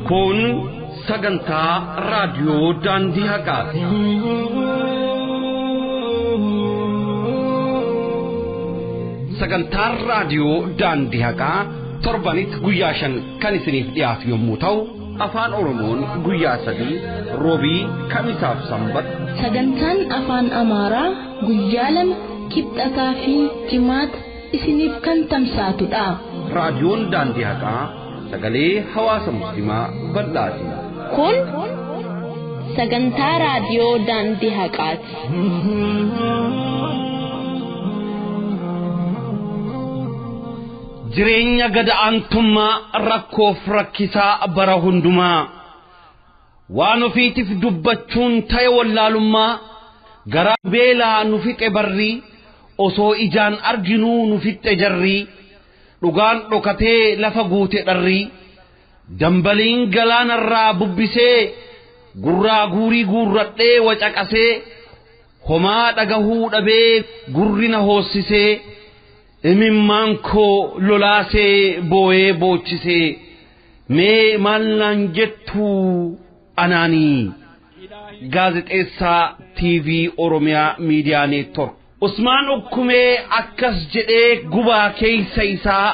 Kun sagantaa raadiyoo daandii haqaati. Sagantaa raadiyoo daandii haqaa torbanitti guyyaa 5 kan isiniif dhiyaatu yommuu ta'u, afaan Oromoon guyyaa 3 roobii kamisaaf sanbata. Sagantaan afaan Amaaraa guyyaa 2 kibxataa fi jimaata isiniif kan tamsaatudha. Raadiyoon daandii haqaa sagalee hawaasa musliimaa bal'aati. Kun sagantaa raadiyoo daandii haqaati. Jireenya gadaantummaa rakkoof rakkisaa bara hundumaa waan ofiitiif dubbachuun ta'e wallaalummaa garaa beelaa nu fixe barrii osoo ijaan arginuu nu fixe jarrii dhugaan dhokatee lafa guute dharrii dambaliin galaanarraa bubbisee gurraa guurii guurradhee wacaqasee homaa dhagahuu dhabee gurrina hoossisee imimmaan koo lolaasee boo'ee boochisee mee maallaan jettuu anaanii. Gaazexeessaa TV Oromiyaa Miidiyaa Neetwork Usmaan Ukkumee akkas jedhee gubaa keessa isaa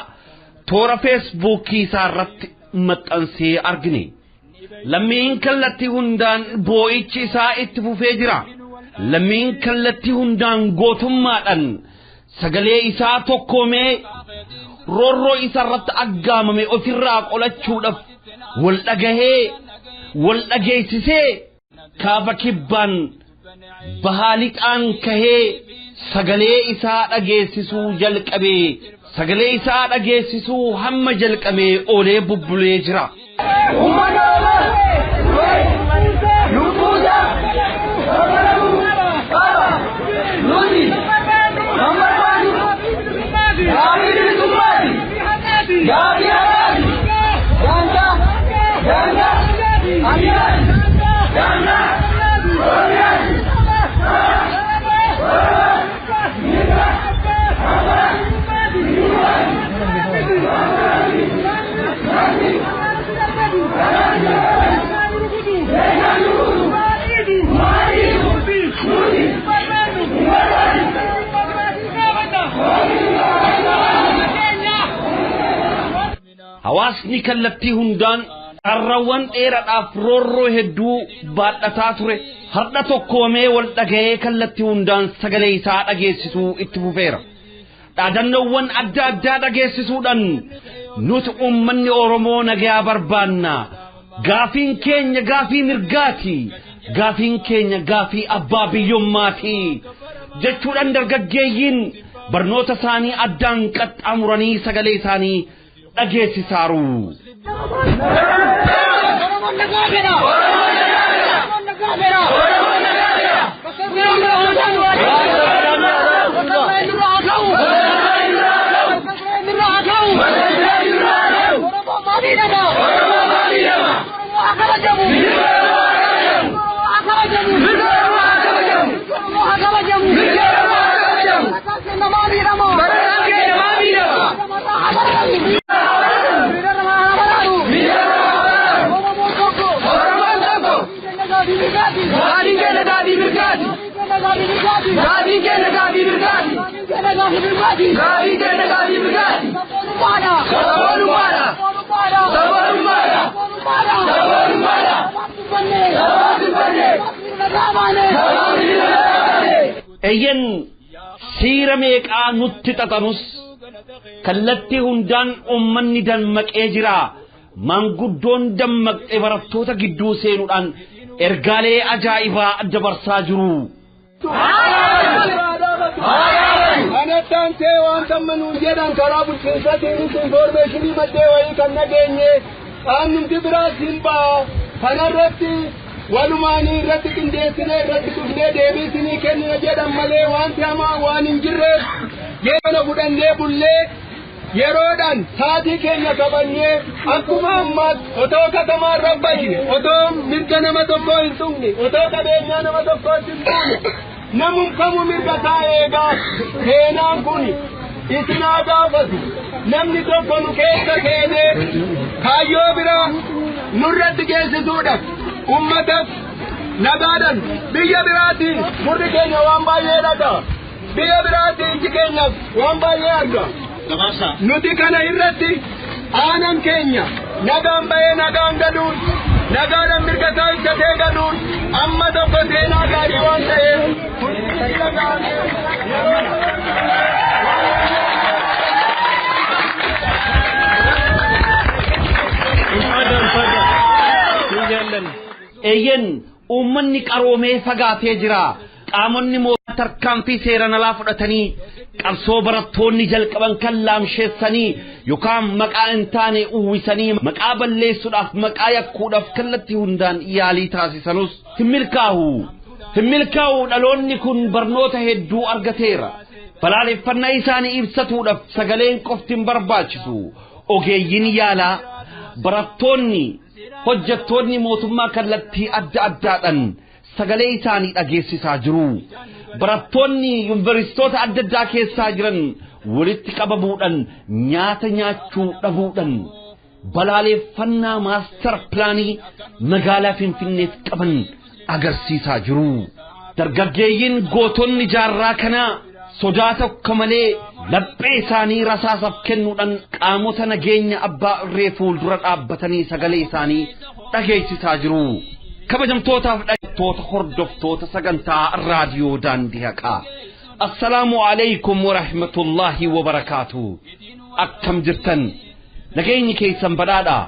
toora feesbuukii isaa irratti maxxansee argine. Lammiin kallattii hundaan boo'ichi isaa itti fufee jira. Lammiin kallattii hundaan gootummaadhaan sagalee isaa tokkoomee roorroo isa irratti aggaamame ofirraa qolachuudhaaf wal dhagahee wal dhageessisee kaaba kibbaan bahaaliqaan kahee sagalee isaa dhageessisuu jalqabee sagalee isaa dhageessisuu hamma jalqabee oolee bubbulee jira. Hawaasni kallattii hundaan harrawwan dheeraadhaaf roorroo hedduu baadhataa ture har'a tokkoomee wal dhagahee kallattii hundaan sagalee isaa dhageessisuu itti fufeera. Dhaadannoowwan adda addaa dhageessisuudhaan nuti uummanni Oromoo nagaa barbaanna. Gaafiin keenya gaafii mirgaati. Gaafiin keenya gaafii abbaa biyyummaati jechuudhaan dargaggeeyyiin barnoota isaanii addaan qaxxaamuranii sagalee isaanii dhageessisaaru. Eyyen siira meeqaa nutti xaxanus kallattii hundaan uummanni dammaqee jira. Maanguddoon dammaqee barattoota gidduu seenuudhaan ergaalee ajaa'ibaa dabarsaa jiru. Anattaan ta'e waan tammanuun jedhan karaa bulchiinsaatiin informationii maddee wayii kan nageenye aannuti biraas hin ba'a. Kanarratti walumaanii irratti qindeessinee irratti dhufnee deebiisinii kennina jedhan malee wanti hamaa waan hin jirreef yeroo fudhannee bullee yeroodhaan saatii keenya qabannee akkuma ammaatti otoo katamaan rabbashine otoo mirga nama tokkoo hin tuqne otoo qabeenyaa nama tokkoo hin tuqne namun kamu mirga isaa eegaa seenaan kun isinaa gaafatu namni tokko nu keessa seenee kaayyoo biraa nurratti geessisuudhaaf ummataaf nagaadhaan biyya biraatti murri keenya waan baay'ee dhaga biyya biraatti iji keenyaaf waan baay'ee arga nuti kana irratti aanan keenya nagaan bahee nagaan galuun nagaadhaan mirga isaa ibsatee galuun amma tokko seenaa gaarii waan ta'eef eeyyen uummanni qaroomee fagaatee jira qaamonni mootummaa tarkaanfii seeraan alaa fudhatanii qabsoo barattoonni jalqaban kan laamsheessanii yookaan maqaa hin taane uwwisanii maqaa balleessuudhaaf maqaa yakkuudhaaf kallattii hundaan yaalii taasisanus hin milkaa'u dhaloonni kun barnoota hedduu argateera balaaleffannaa isaanii ibsatuudhaaf sagaleen qofti hin barbaachisu ogeeyyiin yaalaa barattoonni hojjettoonni mootummaa kallattii adda addaadhaan sagalee isaanii dhageessisaa jiru barattoonni yuunivarsiitota adda addaa keessaa jiran walitti qabamuudhaan nyaata nyaachuu dhabuudhaan balaaleffannaa maastar pilaanii magaalaa Finfinneef qaban agarsiisaa jiru dargaggeeyyiin gootonni jaarraa kanaa sodaa tokko malee laphee isaanii rasaasaaf kennuudhaan qaamota nageenya abbaa irree fuuldura dhaabbatanii sagalee isaanii dhageessisaa jiru kabajamtootaaf dhaggeeffattoota hordoftoota sagantaa raadiyoo daandii haqaa assalaamu alaykum wa rahmatullahi wa barakaatuh akkam jirtan nageenyi keessan badhaadha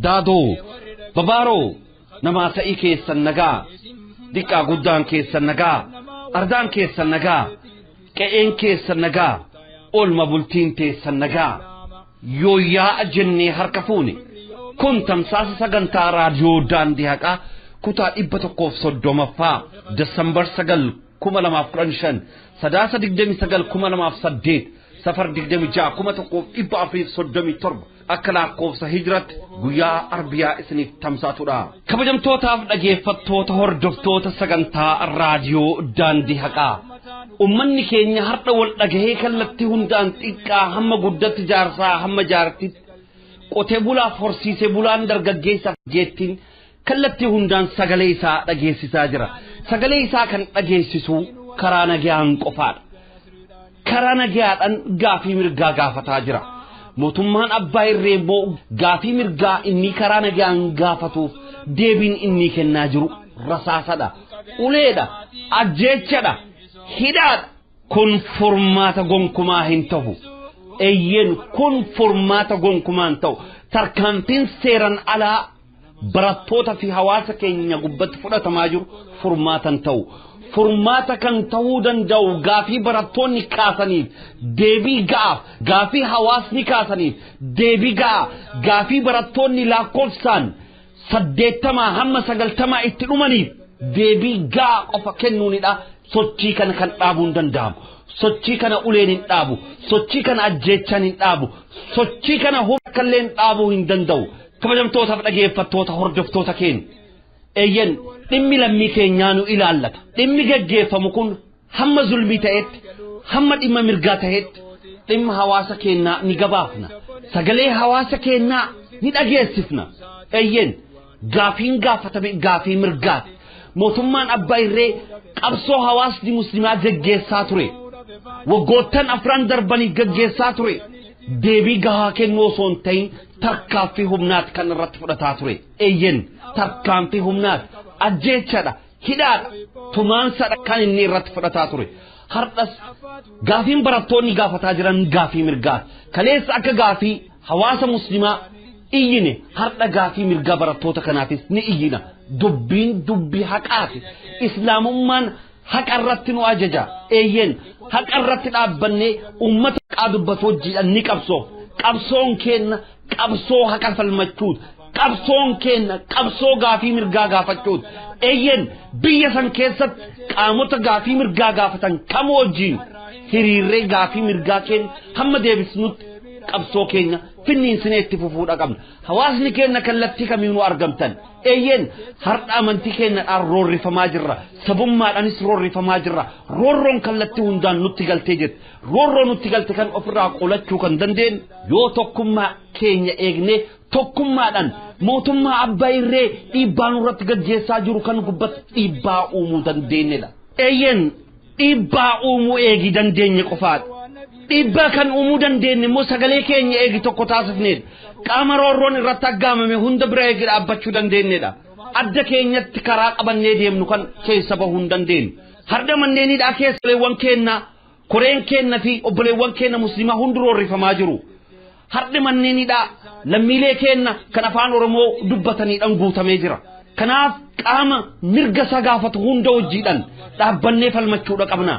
daadoo babaaroo namaa ta'ii keessan nagaa diqqaa guddaan keessan nagaa ardaan keessan nagaa qe'een keessan nagaa olma bultiin teessan nagaa yooyyaa jennee harka fuune kun tamsaasa sagantaa raadiyoo daandii haqaa kutaa 130ffaa Desembar 9 2015 Sadaasa 29 2008 Safar 26 1437 akka lakkoofsa hijratti guyyaa arbiyaa isiniif tamsaatudha kabajamtootaaf dhaggeeffattoota hordoftoota sagantaa raadiyoo daandii haqaa ummanni keenya har'a wal dhagahee kallattii hundaan xiqqaa hamma guddatti jaarsaa hamma jaartitti qotee bulaaf horsiisee bulaan dargaggeessaaf jeettiin kallattii hundaan sagalee isaa dhageessisaa jira sagalee isaa kan dhageessisu karaa nagaan qofaadha karaa nagaadhaan gaafii mirgaa gaafataa jira mootummaan abbaa irree immoo gaafii mirgaa inni karaa nagaan gaafatuuf deebiin inni kennaa jiru rasaasadha uleedha ajjeechadha hidhaadha kun furmaata gonkumaa hin ta'u eeyyen kun furmaata gonkumaa hin ta'u tarkaanfiin seeran alaa barattoota fi hawaasa keenya gubbatti fudhatamaa jiru furmaatan ta'u furmaata kan ta'uu danda'u gaafii barattoonni kaasaniif deebii ga'aaf gaafii hawaasni kaasaniif deebii ga'a gaafii barattoonni lakkoofsaan 80 hamma 90 itti dhumaniif deebii ga'a qofa kennuunidha sochii kana kan dhaabuu hin danda'amu sochii kana uleen hin dhaabu sochii kana ajjeechaan hin dhaabu sochii kana humnalleen dhaabuu hin danda'u kabajamtootaaf dhaggeeffattoota hordoftoota keenya eeyyen dhimmi lammii keenyaa nu ilaallata dhimmi gaggeeffamu kun hamma zulmii ta'etti hamma dhimma mirgaa ta'etti dhimma hawaasa keenyaa ni gabaafna sagalee hawaasa keenyaa ni dhageessifna eeyyen gaafiin gaafatame gaafii mirgaati mootummaan abbaa irree qabsoo hawaasni muslimaa gaggeessaa ture waggoottan afran darbanii gaggeessaa ture deebii gahaa kennuu osoo hin ta'in tarkaanfii humnaati kan irratti fudhataa ture eeyyen tarkaanfii humnaati ajjeechadha hidhaadha tumaansadha kan inni irratti fudhataa ture har'as gaafiin barattoonni gaafataa jiran gaafii mirgaati kaleessa akka gaafii hawaasa muslimaa iyyine har'a gaafii mirgaa barattoota kanaafis ni iyyina dubbiin dubbii haqaati islaamummaan haqa irratti nu ajaja eeyyen haqa irratti dhaabbannee ummata haqaa dubbatu wajjiidhaan ni qabsoon keenya qabsoo haqa falmachuut qabsoon keenya qabsoo gaafii mirgaa gaafachuut eeyyen biyya san keessatti qaamota gaafii mirgaa gaafatan kam wajjiin hiriirree gaafii mirgaa keenya hamma deebisnutti qabsoo keenya finniinsinee itti fufuudha qabna hawaasni keenya kallattii kamiinuu argamtan eeyyen har'a amantii keenyadhaan roorrifamaa jirra sabummaadhaanis roorrifamaa jirra roorroon kallattii hundaan nutti galtee jirti roorroo nutti galte kan ofirraa qolachuu kan dandeenyu yoo tokkummaa keenya eegnee tokkummaadhaan mootummaa abbaa irree dhiibbaa nurratti gaggeessaa jiru kan gubbatti dhiibbaa uumuu dandeenyedha eeyyen dhiibbaa uumuu eegi dandeenye qofaadha dhiibbaa kan uumuu dandeenye immoo sagalee keenya eegi tokko taasifneedha qaama roorroon irratti aggaamame hunda bira eegi dhaabbachuu dandeenyedha adda keenyatti karaa qabannee deemnu kan keessa bahuu hin dandeenyu har'a manneenidhaa keessaleewwan keenya koreen keenya fi obboleewwan keenya musliimaa hundi roorrifamaa jiru har'a manneenidhaa lammiilee keenya kan afaan oromoo dubbataniidhaan guutamee jira kanaaf qaama mirga isaa gaafatu hunda hojiidhaan dhaabbannee falmachuudha qabna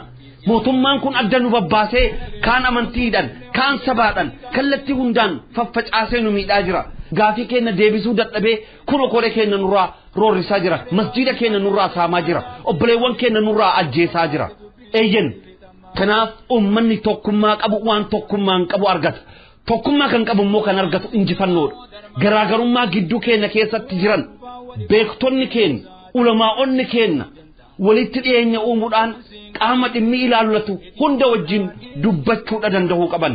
mootummaan kun adda nu babbaasee kaan amantiidhaan kaan sabaadhaan kallattii hundaan faffacaasee nu miidhaa jira gaafii keenya deebisuu dadhabee kunoo koree keenya nurraa roorrisaa jira masjiida keenya nurraa saamaa jira obboleewwan keenya nurraa ajjeesaa jira eeyyen kanaaf ummanni tokkummaa qabu waan tokkummaan qabu argata tokkummaa kan qabu immoo kan argatu injifannoodha garaagarummaa gidduu keenya keessatti jiran beektonni keenya ulamaa'onni keenya walitti dhiyeenya uumuudhaan qaama dhimmi ilaallatu hunda wajjin dubbachuudha danda'uu qaban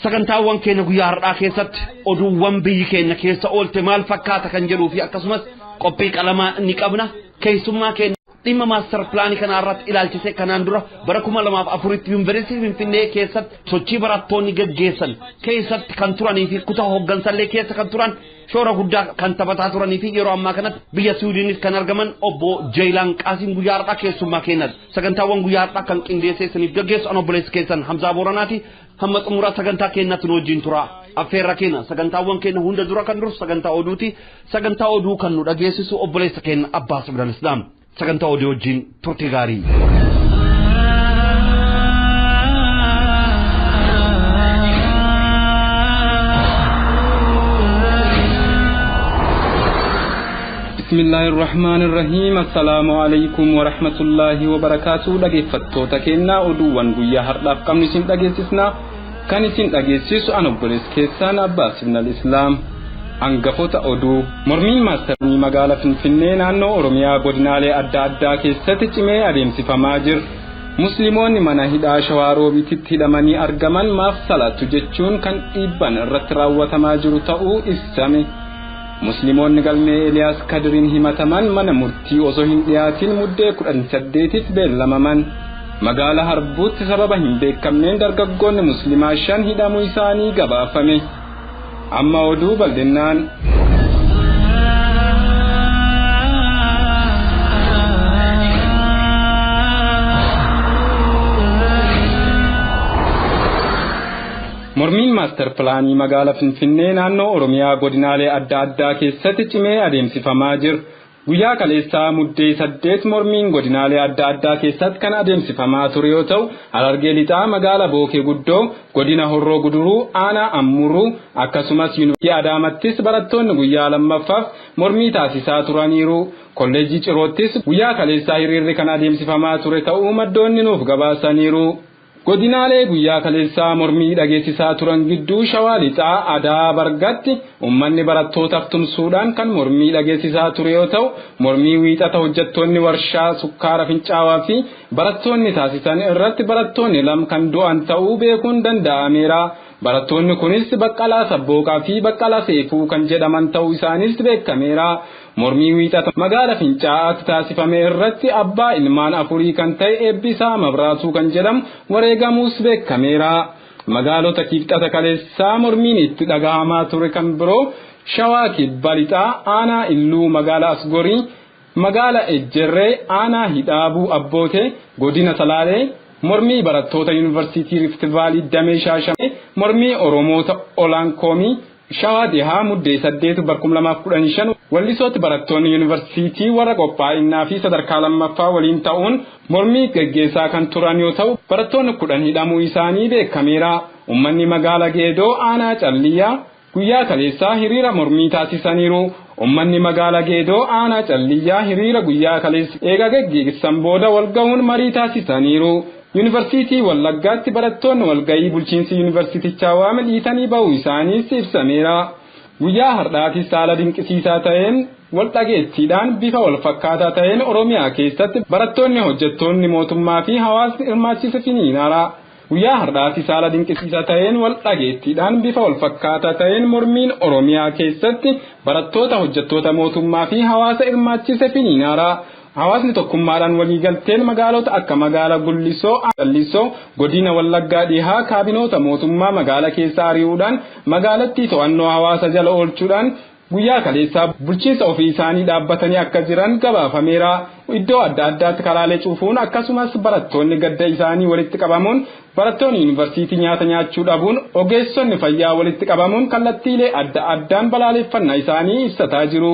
sagantaawwan keenya guyyaa har'aa keessatti oduuwwan biyyi keenya keessa oolte maal fakkaata kan jedhuu fi akkasumas qophii qalamaa ni qabna keessummaa keenya dhimma maaster pilaanii kana irratti ilaalchisee kanaan dura bara 2004tti yuunivarsiitii Finfinnee keessatti sochii barattoonni gaggeessan keessatti kan turanii fi kutaa hooggansallee keessa kan turan shoora guddaa kan taphataa turanii fi yeroo ammaa kanatti biyya Suudiinitti kan argaman obbo Jeelaan Qaasiim guyyaa har'aa keessummaa keenyatti sagantaawwan guyyaa har'aa kan qindeessee isiniif gaggeessu an obboleessi keessan Hamzaa Booranaati hamma xumuraa sagantaa keenyatti nu wajjin tura affeerra keenya sagantaawwan keenya hunda dura kan dursu sagantaa oduuti sagantaa oduu kan nu dhageessisu obboleessa keenya Abbaas Ibn Islaam sagantaa oduu wajjin turtii gaarii بسم الله الرحمن الرحيم السلام عليكم ورحمة الله وبركاته dhaggeeffattoota keenya oduuwwan guyyaa har'aaf qabnu isin dhageessisna kan isin dhageessisu an obboleessa keessan Abbaas Ibn Islaam hangafoota oduu mormiin maastarii magaalaa Finfinnee naannoo Oromiyaa godinaalee adda addaa keessatti cimee adeemsifamaa jira musliimoonni mana hidhaa Shawaaroobiitti hidhamanii argaman maaf salaatu jechuun kan dhiibban irratti raawwatamaa jiru ta'uu ibsame musliimoonni galmee Eliyaas Kadiriin himataman mana murtii osoo hin dhiyaatin muddee 18tti beellamaman magaalaa Harbuutti sababa hin beekamneen dargaggoonni musliimaa 5 hidhamuu isaanii gabaafame amma oduu bal'inaan mormiin maaster pilaanii magaalaa Finfinnee naannoo Oromiyaa godinaalee adda addaa keessatti cimee adeemsifamaa jira guyyaa kaleessaa muddee 8 mormiin godinaalee adda addaa keessatti kan adeemsifamaa ture yoo ta'u Harargee lixaa magaalaa Bookee Guddoo godina Horroo Guduruu aanaa Ammuruu akkasumas yuunivarsiitii Adaamattis barattoonni guyyaa lammaffaaf mormii taasisaa turaniiru kolleejjii Ciroottis guyyaa kaleessaa hiriirri kan adeemsifamaa ture ta'uu maddoonni nuuf gabaasaniiru godinaalee guyyaa kaleessaa mormii dhageessisaa turan gidduu Shawaa lixaa Adaa Bargatti ummanni barattootaaf tumsuudhaan kan mormii dhageessisaa ture yoo ta'u mormii wiixata hojjettoonni warshaa sukkaara fincaawaa fi barattoonni taasisan irratti barattoonni lama kan du'an ta'uu beekuun danda'ameera barattoonni kunis Baqqalaa Sabbooqaa fi Baqqalaa Seefuu kan jedhaman ta'uu isaanis beekameera mormii wiixata magaalaa Fincaa'aatti taasifame irratti abbaa ilmaan afurii kan ta'e Eebbisaa Mabraatuu kan jedhamu wareegamuus beekameera magaalota Kibxata kaleessaa mormiin itti dhagahamaa ture kan biroo Shawaa Kibba lixaa aanaa Illuu magaalaa Asgorii magaalaa Ejjerree aanaa Hidhaabuu Abbootee godina Salaalee mormii barattoota yuunivarsiitii Rift Vaalii Damee Shaashamee mormii Oromoota Olaankoomii Shawaa dhihaa muddee 8 2015 wallisooti barattoonni yuunivarsiitii warra qophaa'inaa fi sadarkaa lammaffaa waliin ta'uun mormii gaggeessaa kan turan yoo ta'u barattoonni 10 hidhamuu isaanii beekameera ummanni magaalaa Geedoo aanaa Calliyyaa guyyaa kaleessaa hiriira mormii taasisaniiru ummanni magaalaa Geedoo aanaa Calliyyaa hiriira guyyaa kaleessaa eega gaggeessan booda walgahuun marii taasisaniiru Yuunivarsiitii Wallaggaatti barattoonni walga'ii bulchiinsi yuunivarsiitichaa waame dhiitanii ba'uu isaaniis ibsameera. Guyyaa har'aatis haala dinqisiisaa ta'een wal dhageettiidhaan bifa wal fakkaataa ta'een Oromiyaa keessatti barattoonni hojjettoonni mootummaa fi hawaasni hirmaachise finiinaara. Guyyaa har'aatis haala dinqisiisaa ta'een wal dhageettiidhaan bifa wal fakkaataa ta'een mormiin Oromiyaa keessatti barattoota hojjettoota mootummaa fi hawaasa hirmaachise finiinaara. Hawaasni tokkummaadhaan waliigalteen magaalota akka magaalaa Gullisoo, godina Wallaggaa dhihaa kaabinoota mootummaa magaalaa keessa ari'uudhaan magaalattii to'annoo hawaasa jala oolchuudhaan guyyaa kaleessaa bulchiinsa ofii isaanii dhaabbatanii akka jiran gabaafameera. Iddoo adda addaatti karaalee cufuun akkasumas barattoonni gadda isaanii walitti qabamuun barattoonni yuunivarsiitii nyaata nyaachuu dhabuun ogeessonni fayyaa walitti qabamuun kallattiilee adda addaan balaaleffannaa isaanii ibsataa jiru.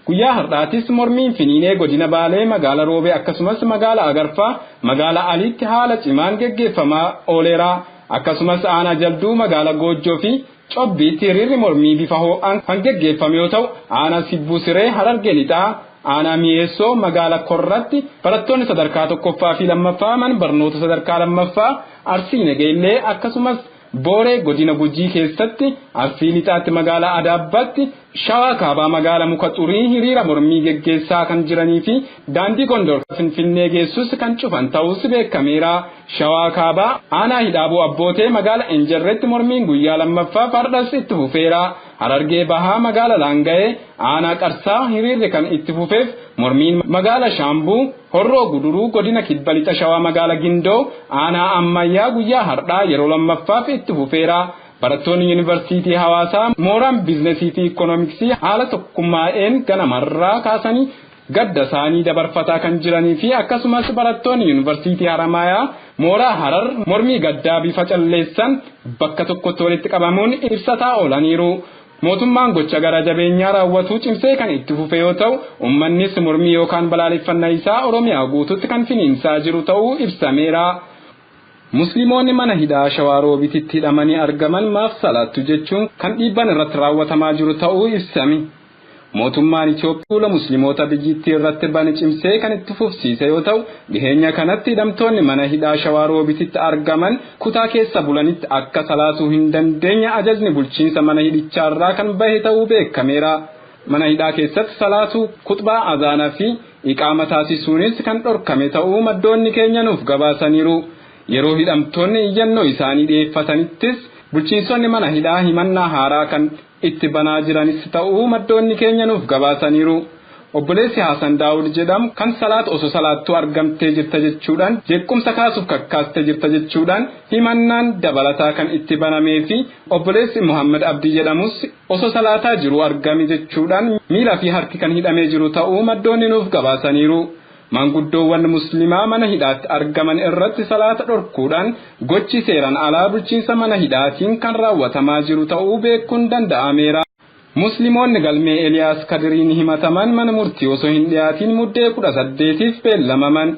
Guyyaa har'aatis mormiin finiinee godina Baalee magaalaa Roobee akkasumas magaalaa Agarfaa magaalaa Aliitti haala cimaan geggeeffamaa ooleera. Akkasumas aanaa Jalduu magaalaa Goojjoo fi Cobbiitti hiriirri mormii bifa ho'aan kan geggeeffame yoo ta'u aanaa Sibbuu Siree Harargee Lixaa aanaa Mi'eessoo magaalaa Korratti barattoonni sadarkaa tokkoffaa fi lammaffaa mana barnoota sadarkaa lammaffaa Arsii Nageellee akkasumas Booree godina Gujii keessatti Arsii Lixaatti magaalaa Adaabbaatti Shawaa Kaabaa magaalaa Muka Xurii hiriira mormii geggeessaa kan jiranii fi daandii Gondor Finfinnee geessus kan cufan ta'us beekameera. Shawaa Kaabaa aanaa Hidhaaboo Abbootee magaalaa Enjerretti mormiin guyyaa lammaffaa fardas itti fufeera. Harargee Bahaa magaalaa Laanga'ee aanaa Qarsaa hiriirri kan itti fufeef mormiin magaalaa Shaambuu Horroo Guduruu godina Kibba Lixa Shawaa magaalaa Gindoo aanaa Ammayyaa guyyaa har'aa yeroo lammaffaaf itti fufeera. Barattoonni yuunivarsiitii Hawaasaa mooraan biizinasii fi ikoonomiksii haala tokkummaa'een ganamarraa kaasanii gadda isaanii dabarfataa kan jiranii fi akkasumas barattoonni yuunivarsiitii Haramayaa mooraa Harar mormii gaddaa bifa calleessan bakka tokkotti walitti qabamuun ibsataa oolaniiru. Mootummaan gocha gara jabeenyaa raawwatu cimsee kan itti fufe yoo ta'u uummannis mormii yookaan balaaleffannaa isaa Oromiyaa guututti kan finiinsaa jiru ta'uu ibsameera. Musliimoonni mana hidhaa Shawaa Roobiititti hidhamanii argaman maaf salaattu jechuun kan dhiibban irratti raawwatamaa jiru ta'uu ibsame. Mootummaan Itoophiyaa musliimoota biyyattii irratti bane cimsee kan itti fufsiise yoo ta'u dhiheenya kanatti hidhamtoonni mana hidhaa Shawaa Roobiititti argaman kutaa keessa bulanitti akka salaatuu hin dandeenye ajajni bulchiinsa mana hidhichaarraa kan bahe ta'uu beekameera. Mana hidhaa keessatti salaatuu kutbaa azaanaa fi iqaama taasisuunis kan dhorkame ta'uu maddoonni keenya nuuf gabaasaniiru. Yeroo hidhamtoonni iyyannoo isaanii dhiyeeffatanittis bulchiinsonni mana hidhaa himannaa haaraa kan itti banaa jiranis ta'uu maddoonni keenya nuuf gabaasaniiru. Obboleessi Hasan Daawud jedhamu kan salaat osoo salaattuu argamtee jirta jechuudhaan jeequmsa kaasuuf kakkaastee jirta jechuudhaan himannaan dabalataa kan itti banamee fi obboleessi Muhammad Abdii jedhamus osoo salaataa jiru argame jechuudhaan miila fi harki kan hidhamee jiru ta'uu maddoonni nuuf gabaasaniiru. Maanguddoowwan musliimaa mana hidhaatti argaman irratti salaata dhorkuudhaan gochi seeraan alaa bulchiinsa mana hidhaatiin kan raawwatamaa jiru ta'uu beekuun danda'ameera. Musliimoonni galmee Eliyaas Kadiriin himataman mana murtii osoo hin dhiyaatiin muddee 18f beellamaman.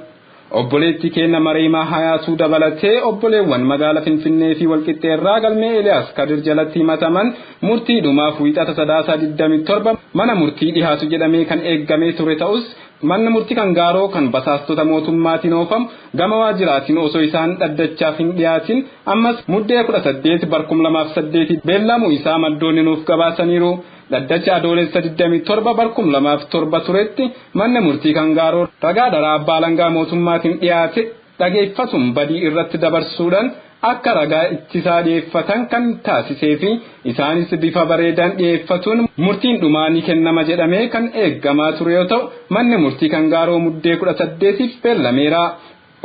Obboleetti keenya Mariimaa Hayaatuu dabalatee obboleewwan magaalaa Finfinnee fi Walqixxeerraa galmee Eliyaas Kadir jalatti himataman murtii dhumaaf wiixata 27 mana murtii dhihaatu jedhamee kan eeggamee ture ta'us manni murtii kan gaaroo kan basaastota mootummaatiin oofamu gama waajjiraatiin osoo isaan dhaddachaaf hin dhiyaatin ammas muddee 18 2008 beellamuu isaa maddoonni nuuf gabaasaniiru. Dhaddacha adoolessa 27 2007 turetti manni murtii kan gaaroo ragaa daraa abbaa alangaa mootummaatiin dhiyaate dhageeffatuun badii irratti dabarsuudhaan akka ragaa ittisaa dhiyeeffatan kan taasisee fi isaanis bifa bareedaan dhiyeeffatuun murtiin dhumaa ni kennama jedhamee kan eeggamaa ture yoo ta'u manni murtii kan gaaroo muddee 18f beellameera.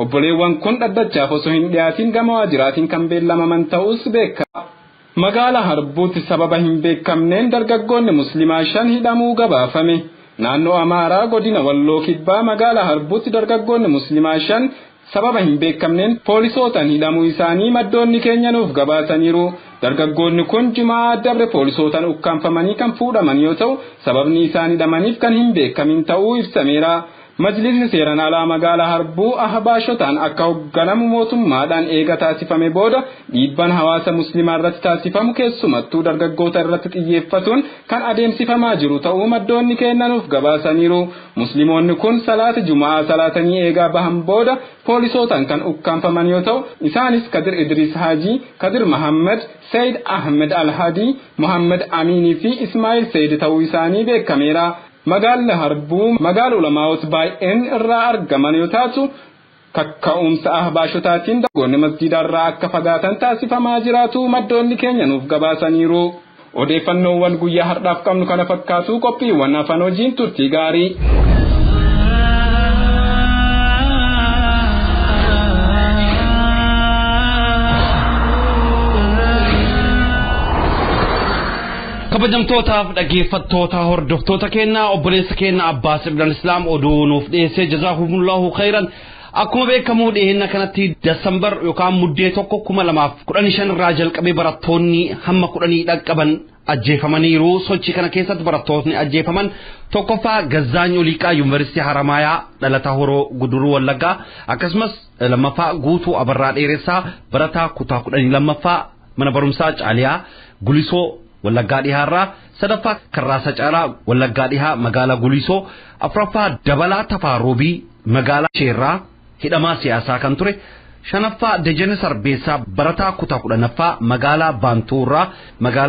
Obboleewwan kun dhaddachaaf osoo hin dhiyaatin gama waajjiraatiin kan beellamaman ta'us beekama. Magaalaa Harbuutti sababa hin beekamneen dargaggoonni musliimaa 5 hidhamuu gabaafame. Naannoo Amaaraa godina Walloo Kibbaa magaalaa Harbuutti dargaggoonni musliimaa 5 sababa hin beekamneen poolisootaan hidhamuu isaanii maddoonni keenya nuuf gabaasaniiru. Dargaggoonni kun Jumaa dabre poolisootaan ukkaanfamanii kan fuudhaman yoo ta'u sababni isaan hidhamaniif kan hin beekamin ta'uu ibsameera. Majlisni seeran alaa magaalaa Harbuu ahbaashotaan akka hogganamu mootummaadhaan eega taasifame booda dhiibban hawaasa musliimaa irratti taasifamu keessumattuu dargaggoota irratti xiyyeeffatuun kan adeemsifamaa jiru ta'uu maddoonni kennanuuf gabaasaniiru. Musliimoonni kun salaata Jumaa salaatanii eegaa bahan booda poolisootaan kan ukkaanfaman yoo ta'u isaanis Kadir Idris Haji, Kadir Muhammad, Said Ahmed Al-Hadi, Muhammad Amini fi Ismail Said ta'uu isaanii beekameera. Magaalli Harbuu magaalaa ulamaa'ota baay'een irraa argaman yoo taatu kakka'umsa ahbaashotaatiin dargaggoonni masjiidarraa akka fagaatan taasifamaa jiraatu maddoonni keenya nuuf gabaasaniiru. Odeeffannoowwan guyyaa har'aaf qabnu kana fakkaatu qophiiwwan afaan hojiin turtii gaarii. kabajamtootaaf dhaggeeffattoota hordoftoota keenya obboleessa keenya Abbaas Ibn Islaam oduu nuuf dhiyeessee jazaahumullahu khairan. Akkuma beekamu dhiyeenya kanatti Desembar yookaan muddee 2015 irraa jalqabee barattoonni hamma 10 dhaqqaban ajjeefamaniiru. Sochii kana keessatti barattoonni ajjeefaman tokkoffaa Gazzaany Oliiqaa Yuunivarsiitii Haramayaa dhalataa Horoo Guduruu Wallaggaa, akkasumas lammaffaa Guutuu Abarraa Dheeressaa barataa kutaa 12ffaa mana barumsaa Caaliyaa Gulisoo Wallaggaa Dhihaarraa, sadaffaa Karraasa Caalaa Wallaggaa Dhihaa magaalaa Gulisoo, afuraffaa Dabalaa Tafaaroobii magaalaa Sheerraa hidhamaa siyaasaa kan ture, shanaffaa Dejene Sarbeessaa barataa kutaa 10ffaa magaalaa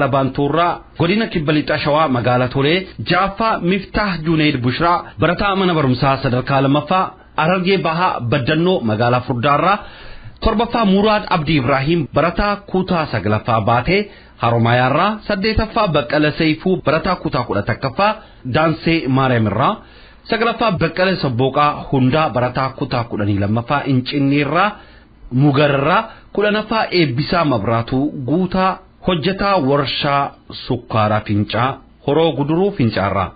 Baantuurraa godina Kibba Lixaa Shawaa magaalaa Tolee, ja'affaa Miftaah Junayd Bushraa barataa mana barumsaa sadarkaa lammaffaa Harargee Bahaa Baddannoo magaalaa Furdaarraa, torbaffaa Muraad Abdi Ibrahim barataa kutaa 9ffaa Baatee Haromayaarraa, saddeetaffaa Baqqala Seifuu barataa kutaa 11ffaa Daansee Maariyaamirraa, saglaffaa Baqqala Sabbooqaa Hundaa barataa kutaa 12ffaa Incinniirraa Mugarraa, 10ffaa Eebbisaa Mabraatuu Guutaa hojjetaa warshaa sukkaaraa Fincaa Horoo Guduruu Fincaarraa.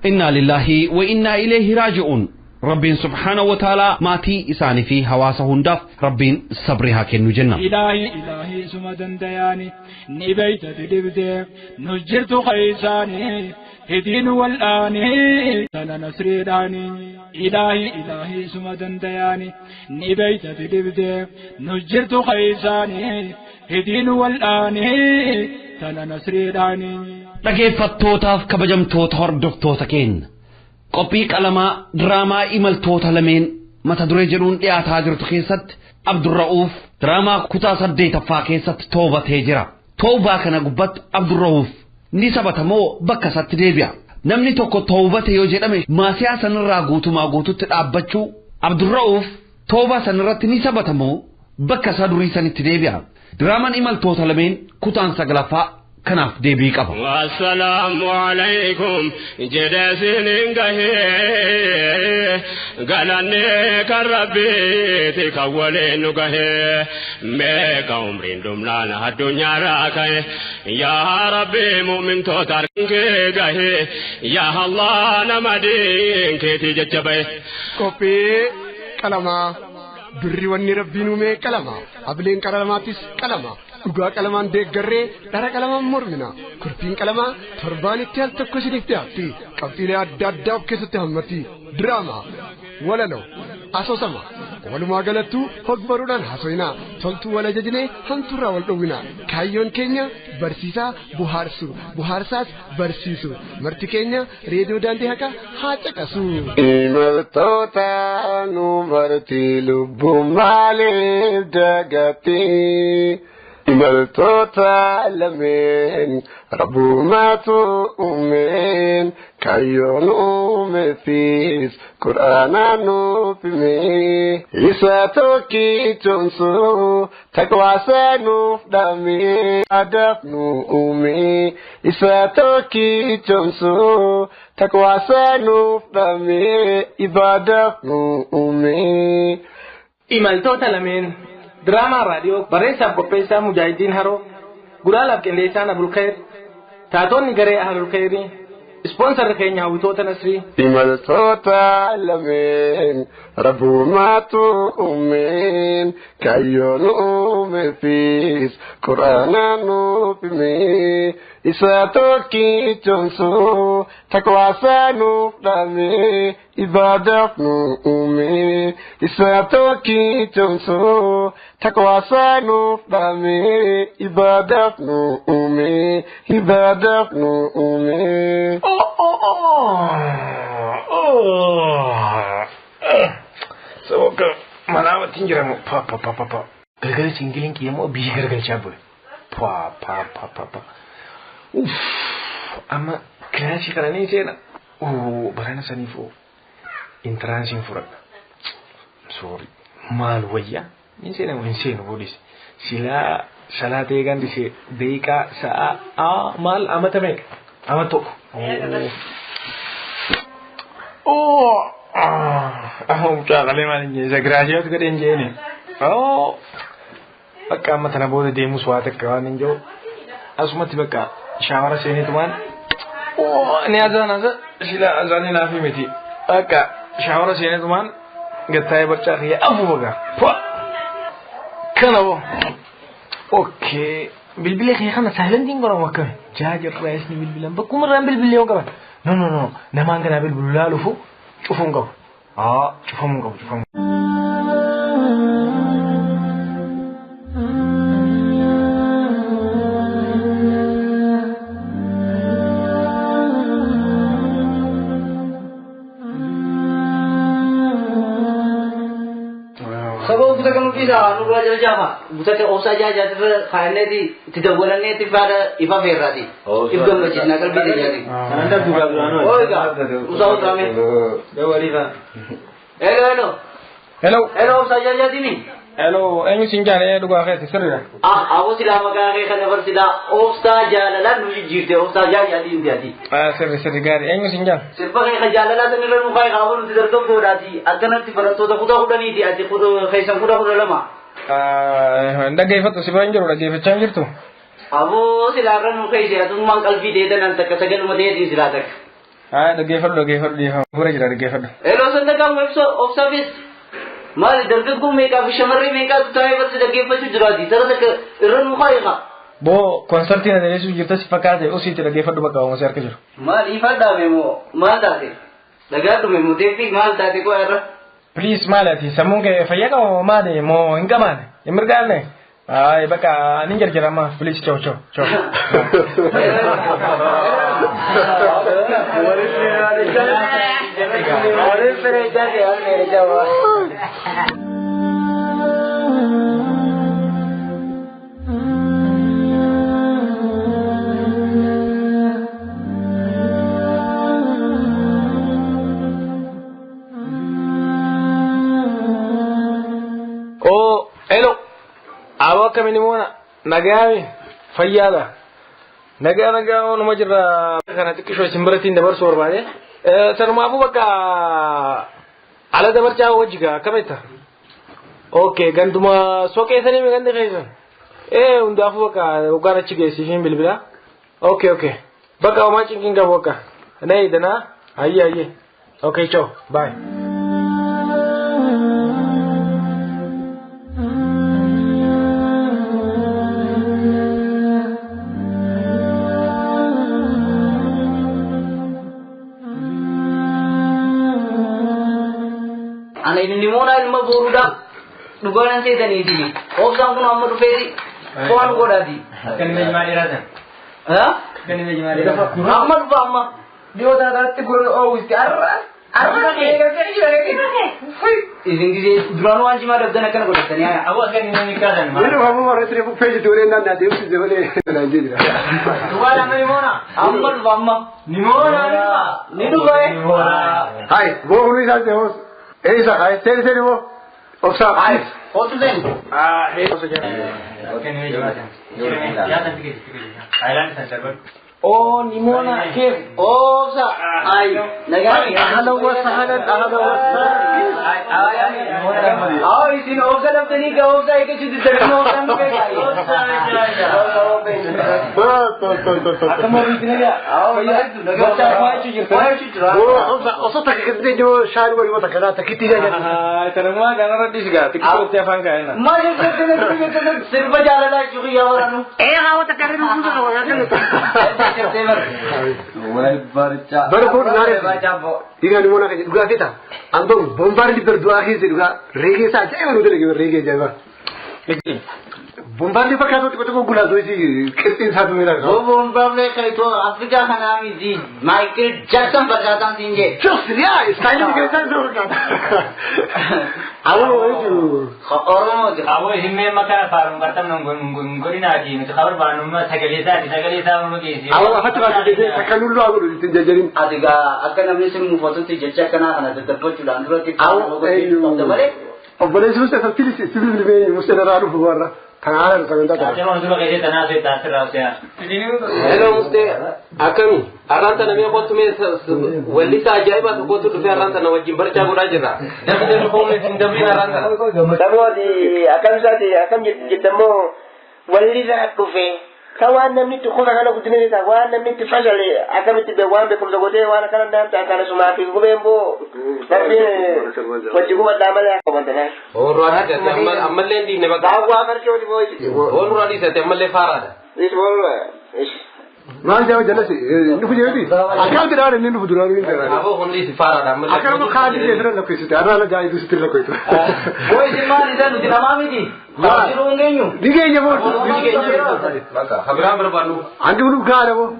Inna lillahi wa inna ilayhi raaji'uun. Rabbiin subhaanahu wa ta'ala maatii isaanii fi hawaasa hundaaf Rabbiin sabrii haa kennu jenna. Ilaahi suma dandayaani ni beeyta dibdee nu jirtu qaysaani hidiin wal'aani tana nasriidhaani. Ilaahi suma dandayaani ni beeyta dibdee nu jirtu qaysaani hidiin wal'aani tana nasriidhaani. Dhaggeeffattootaaf kabajamtoota hordoftoota keenya. Qophii qalamaa diraamaa imaltoota lameen mata duree jedhuun dhiyaataa jirtu keessatti Abdurra'uuf diraamaa kutaa 8ffaa keessatti toobatee jira. Toobaa kana gubbatti Abdurra'uuf ni sabatamoo bakka isaatti deebi'a. Namni tokko toobate yoo jedhame maasiyaa sanirraa guutumaa guututti dhaabbachuu Abdurra'uuf toobaa sanirratti ni sabatamoo bakka isaa durii sanitti deebi'a. Diraamaan imaltoota lameen kutaan 9ffaa kanaaf deebii qaba. Assalaamu alaykum jedhasiin gahee galanne kan rabbiiti kan waliin gahee meeqa umriin dhumnaan addunyaarraa ka'e yaa rabbi mu'mintoota kee gahee yaa Allah nama diinkeetii jecha bahe. Qophii qalamaa birri wanni rabbiin uume qalama ableen qalamaattis qalama. Dhugaa qalamaan deeggarree dhara qalamaan mormina kurtiin qalamaa torbaanitti al tokko isiniif dhiyaatti qabxiilee adda addaa of keessatti hammatti diraamaa walaloo asoosama walumaa galattuu hogbaruudhaan haasofnaa toltuu wal ajajnee hamtuurraa wal dhowwina kaayyoon keenya barsiisaa buhaarsaas barsiisu marti keenya reediyoo daandii haqaa haa caqasu. Imaltoota nu marti lubbuu maaliif dagatii. Imaltoota lameen rabbumaatu uumeen kaayyoon uumeefis quraanaan nuuf himee isa tokkichomsuu taqwaasaa nuuf dhaamee adaaf nu uumee isa tokkichomsuu taqwaasaa nuuf dhaamee ibaadaaf nu uumee. Imaltoota lameen Drama radio barreessaaf qopheessaa Mujaahidiin Haroo gulaalaaf qindeessaan Abdul Khair taatonni garee Ahlul Khairii ispoonsarri keenya hawwitoota Nasrii. Imaltoota lameen rabbumaatu uumeen kaayyoon uumeefis quraanaan nuuf himee isa tokkichomsuu taqwaasaa nuuf dhaamee ibadat nu umi isatoki tonso takwasanu dami ibadat nu umi so malawa tinjiramu pa gargar cingilin ki yamo bi gargar chabul pa amma classic rani cena barana sanifo intransin fura sorry mal waya min cena min cena bodis sila salate gandi se deika saa mal amatamek amato mucaa qalee maal hin jeesa giraashiyoot godhe hin jeeni bakka amma tana booda deemus waa takka waan hin jiru asumatti bakka shaawara seenitumaan ni azaan sila azaanii naafi miti bakka shaawara seenitumaan gattaa'ee barcaa kiyya afu baga kana boo okay bilbilee kiyya kana saayilantiin godhamu akkami jaajirraa isni bilbilan bakkumarraan bilbilee yoo qaban no namaan kanaa bilbilu laalufu cufuun qabu cufamu qabu Sabab kita kan kita anu belajar jama, bukan te osa jaja te khaine di tidak bolehnya ti pada iba ferrati. Ibnu masjid nakal bide jadi. Anda juga anu. Oh iya. Usah kami. Dewali kan. Hello osa jaja ini. Hello, enyu sinjane duga khati sirra. Aku sila magare kana bar sila osa jalalan nuji jirte osa jaja di indiati. Sirri gari enyu sinjan. Sirpa kai jalalan te niran mukai kawun ti darto bodati. Akana ti barato da kuda kudani ti ati kuda khaisan kuda lama. Ndagay fatu sibanjiro ndagay fachanjirtu. Abu sila ran mukai se atun mangkal video dan tak sagal made di sila tak. Ndagay fatu di pura jira ndagay fatu. Hello sanda kam website of service. Mali dargagoo meeqa fi shamarree meeqaatu taa'ee barsi dhaggeeffachuu jiraati tara takka irran mukaa eegaa. Boo konsertiin adeemsisuu jirta si fakkaate usiitti dhaggeeffadhu bakka oomisha harka jiru. Maal ifaa dhaame moo maal taate dhagaadhume moo teeffii maal taate koo irra. Please maal ati sammuun kee fayyaa qaba maali moo hin qabaane hin mirgaanne. Bakka nin jarjarama please ciao. Oh, hello. Awak kami ni mana? Nagami, fayyada. Naga onu majra kana tikisho simbaratin dabar sorbane. Saruma abu baka ala dabar cha wajiga kameta. Okay, ganduma soke sani me gande kaisan. Unda afu baka ugara chige sifin bilbila. Okay. Baka ma cikin ga baka. Nai dana ayye. Okay, ciao. Bye. Ini mona ilmu boruda dugaan saya tadi ini. Orang pun amat ruperi. Kawan kau tadi. Kan ini jemari rasa. Hah? Kan ini jemari rasa. Amat bama. Dia dah tegur isti arra ni. Ini duranu anji mana dah nak kau tadi. Awak kan ini nikah dan. Ini kamu mana terima page dulu nanda dia mesti boleh lanjut. Dua nama ni mana? Amat bama. Ni mana? Ni dua. Hai, wo huni saja ho. Isa hai, seri wo. Oksa. Hai. Otu den. Okay, ni jemari. Ya nanti kita. Thailand center. Oh, ni mana? Ke? Oksa. Hai. Negara. Ahlan wa sahlan. isin obsa laftanii ga obsa eegachuutti darbii obsaan nu osoo takka keessatti jiru shaayii walii wata kanaa takkitti jaalatama. Kanammaa kanarra dhisigaa tiktookii afaan kaa'ina. maal jechuun sirba jaalalaa jechuun yaa waraanu. Wata karri nuuf dura wata Bara kun diga ni mona kaje duga kita andong bombar di berdua akhir duga reggae saja yang udah lagi reggae jaga bombar di pakai tu gula tu sih kirtin satu mila bombar le kai to Afrika kana mi ji Michael Jackson bajatan singe just ya style ke kan tu kan awo itu orang Awo himme makana farum bartam ngorina ji ni khabar banum ma sagalisa mu ke ji awo hatu hatu takalulu awo itu jajarin adiga akan namni sin mu foto ti jecha kana kana tetap chudan dulu ti awo boleh susah tapi civil lebih mesti naruh buara tangan kan tak Jangan dulu kayak tanah saya tak terasa. Hello muste akami aranta na me kotu me walita ajaiba to kotu do aranta na wajin barcha guda jira dabi de ko me tin dabi aranta sabodi akam sati akam jidamo walida kufe kawan namni to kuna kana kutine ta wan namni ti fajale akam ti be wan be ko dogote wan kana ndam ta kana suma fi ko bembo nabi wajibu wala mala ko bandana o ruana ta amal lendi ne baga agwa barke wali boy o ruani sa te amal le farada is bolwa is Maan jauh jelas sih, ini punya itu. Akal tidak ada, ini bukan ini. Abo hundi si farada amal. Akal mau khadi jelas nak itu, ada lah jauh itu setir lah itu. boy jemar itu nu nama mi ji jiru ngenyu Diga aja bos. Maka habram berbanu. Andi ulu kah ada bos.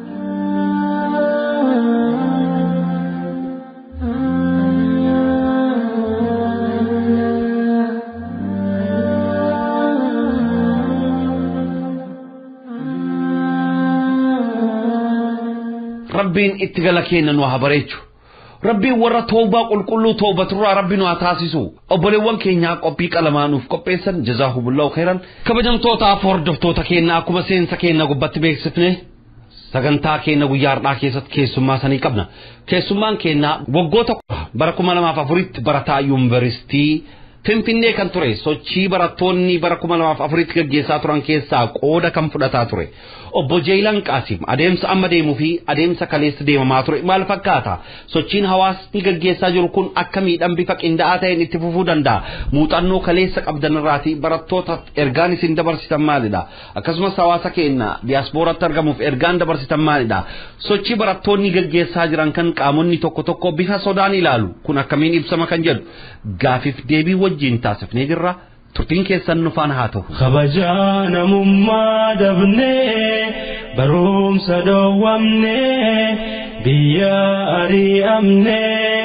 ربين اتقلكين وهبريتشو ربي ورا توبة قل كل توبة ترى ربنا أتاسسو أبلي كين ياك أبيك ألمانو في كوبيسن جزاهم الله خيرا كبجن توتا فورد توتا كينا أكما سين سكينا قبت بيك سفنه سغنتا كينا ويار ناكيست كيسما سني كبنا كيسمان كينا وقوتا بركما لما فافوريت برتا يونيفرسيتي Finfinnee kan ture sochii barattoonni bara 2004 gaggeessaa turan keessaa qooda kan fudhataa ture obbo Jeelan Qaasim adeemsa amma deemuu fi adeemsa kaleessa deemamaa ture maal fakkaata sochiin hawaasni gaggeessaa jiru kun akkamiidhaan bifa qindaa'aa ta'een itti fufuu danda'a muuxannoo kaleessa qabdan irraati barattoota ergaan isin dabarsitan maalidha akkasumas hawaasa keenya diiyaaspooraatti argamuuf ergaan dabarsitan maalidha sochii barattoonni gaggeessaa jiran kan qaamonni tokko tokko bifa sodaan ilaalu kun akkamiin ibsama kan jedhu gaafiif deebii wajjin taasifnee jirra turtiin keessan nufaan haa ta'u kabajaan mummaa dabnee barumsa dhoowwamnee biyya ari'amnee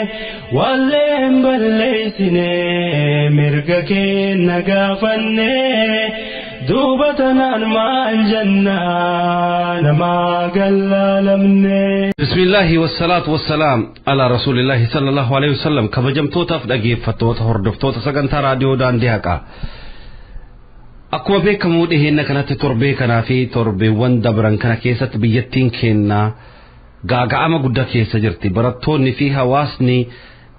walleen balleessinee mirga keenya gaafannee duuba tanaan maal jennaa namaa gallaalamnee. بسم الله والصلاة والسلام على رسول الله صلى الله عليه وسلم كبجمتوتا فدقيف فتوتا هردفتوتا سقنتا راديو دان ديهاقا أكوا بيكمو دهينا كانت تربيكنا في تربي واندبران كان كيسة بيتين كينا غاقا أما قد كيسة جرتي براتوني فيها واسني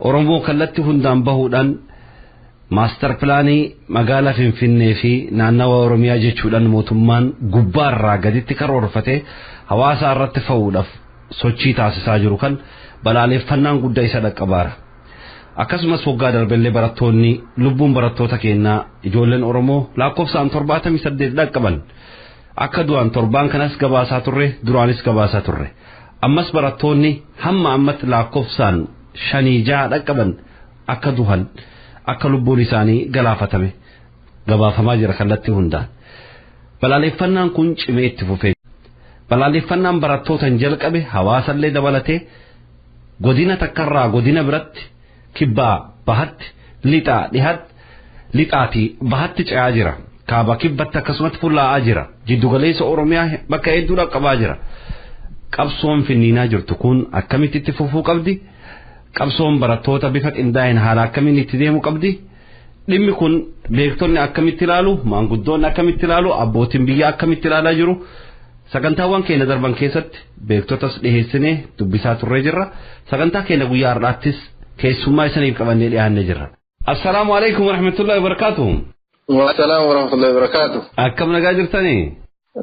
ورمو كالتي هندان بهودان ماستر بلاني مقالة فنفني في نانا ورميا جيشودان موتمان قبار راقدي كرور فتي هواسا الرتفودف sochii taasisaa jiru kan balaaleffannaan guddaa isa dhaqqabaara akkasumas waggaa darbellee barattoonni lubbuun barattoota keenyaa ijoolleen Oromoo lakkoofsaan 78 dhaqqaban akka du'an torbaan kanas gabaasaa turre duraanis gabaasaa turre ammas barattoonni hamma ammatti lakkoofsaan 5 dhaqqaban akka du'an akka lubbuun isaanii galaafatame gabaafamaa jira kallattii hundaan balaaleffannaan kun cimee itti fufee balaaleffannaan barattootaan jalqabe hawaasallee dabalatee godina takkarraa godina biratti kibbaa bahatti lixaa dhihaatti lixaatii bahatti ce'aa jira kaaba kibbatti akkasumatti fullaa'aa jira jiddugaleessa Oromiyaa bakka hedduu dhaqqabaa jira qabsoon finniinaa jirtu kun akkamitti itti fufuu qabdi qabsoon barattoota bifa qindaa'een haala akkamiin itti deemuu qabdi dhimmi kun beektonni akkamitti ilaalu maanguddoonni akkamitti ilaalu abbootiin biyyaa akkamitti ilaalaa jiru sagantaawwan keenya darban keessatti beektotas dhiheessinee dubbisaa turree jirra sagantaa keenya guyyaa har'aattis keessummaa isiniif qabannee dhiyaannee jirra السلام عليكم ورحمة الله وبركاته. والسلام ورحمة الله وبركاته. أكم نجاجر تاني؟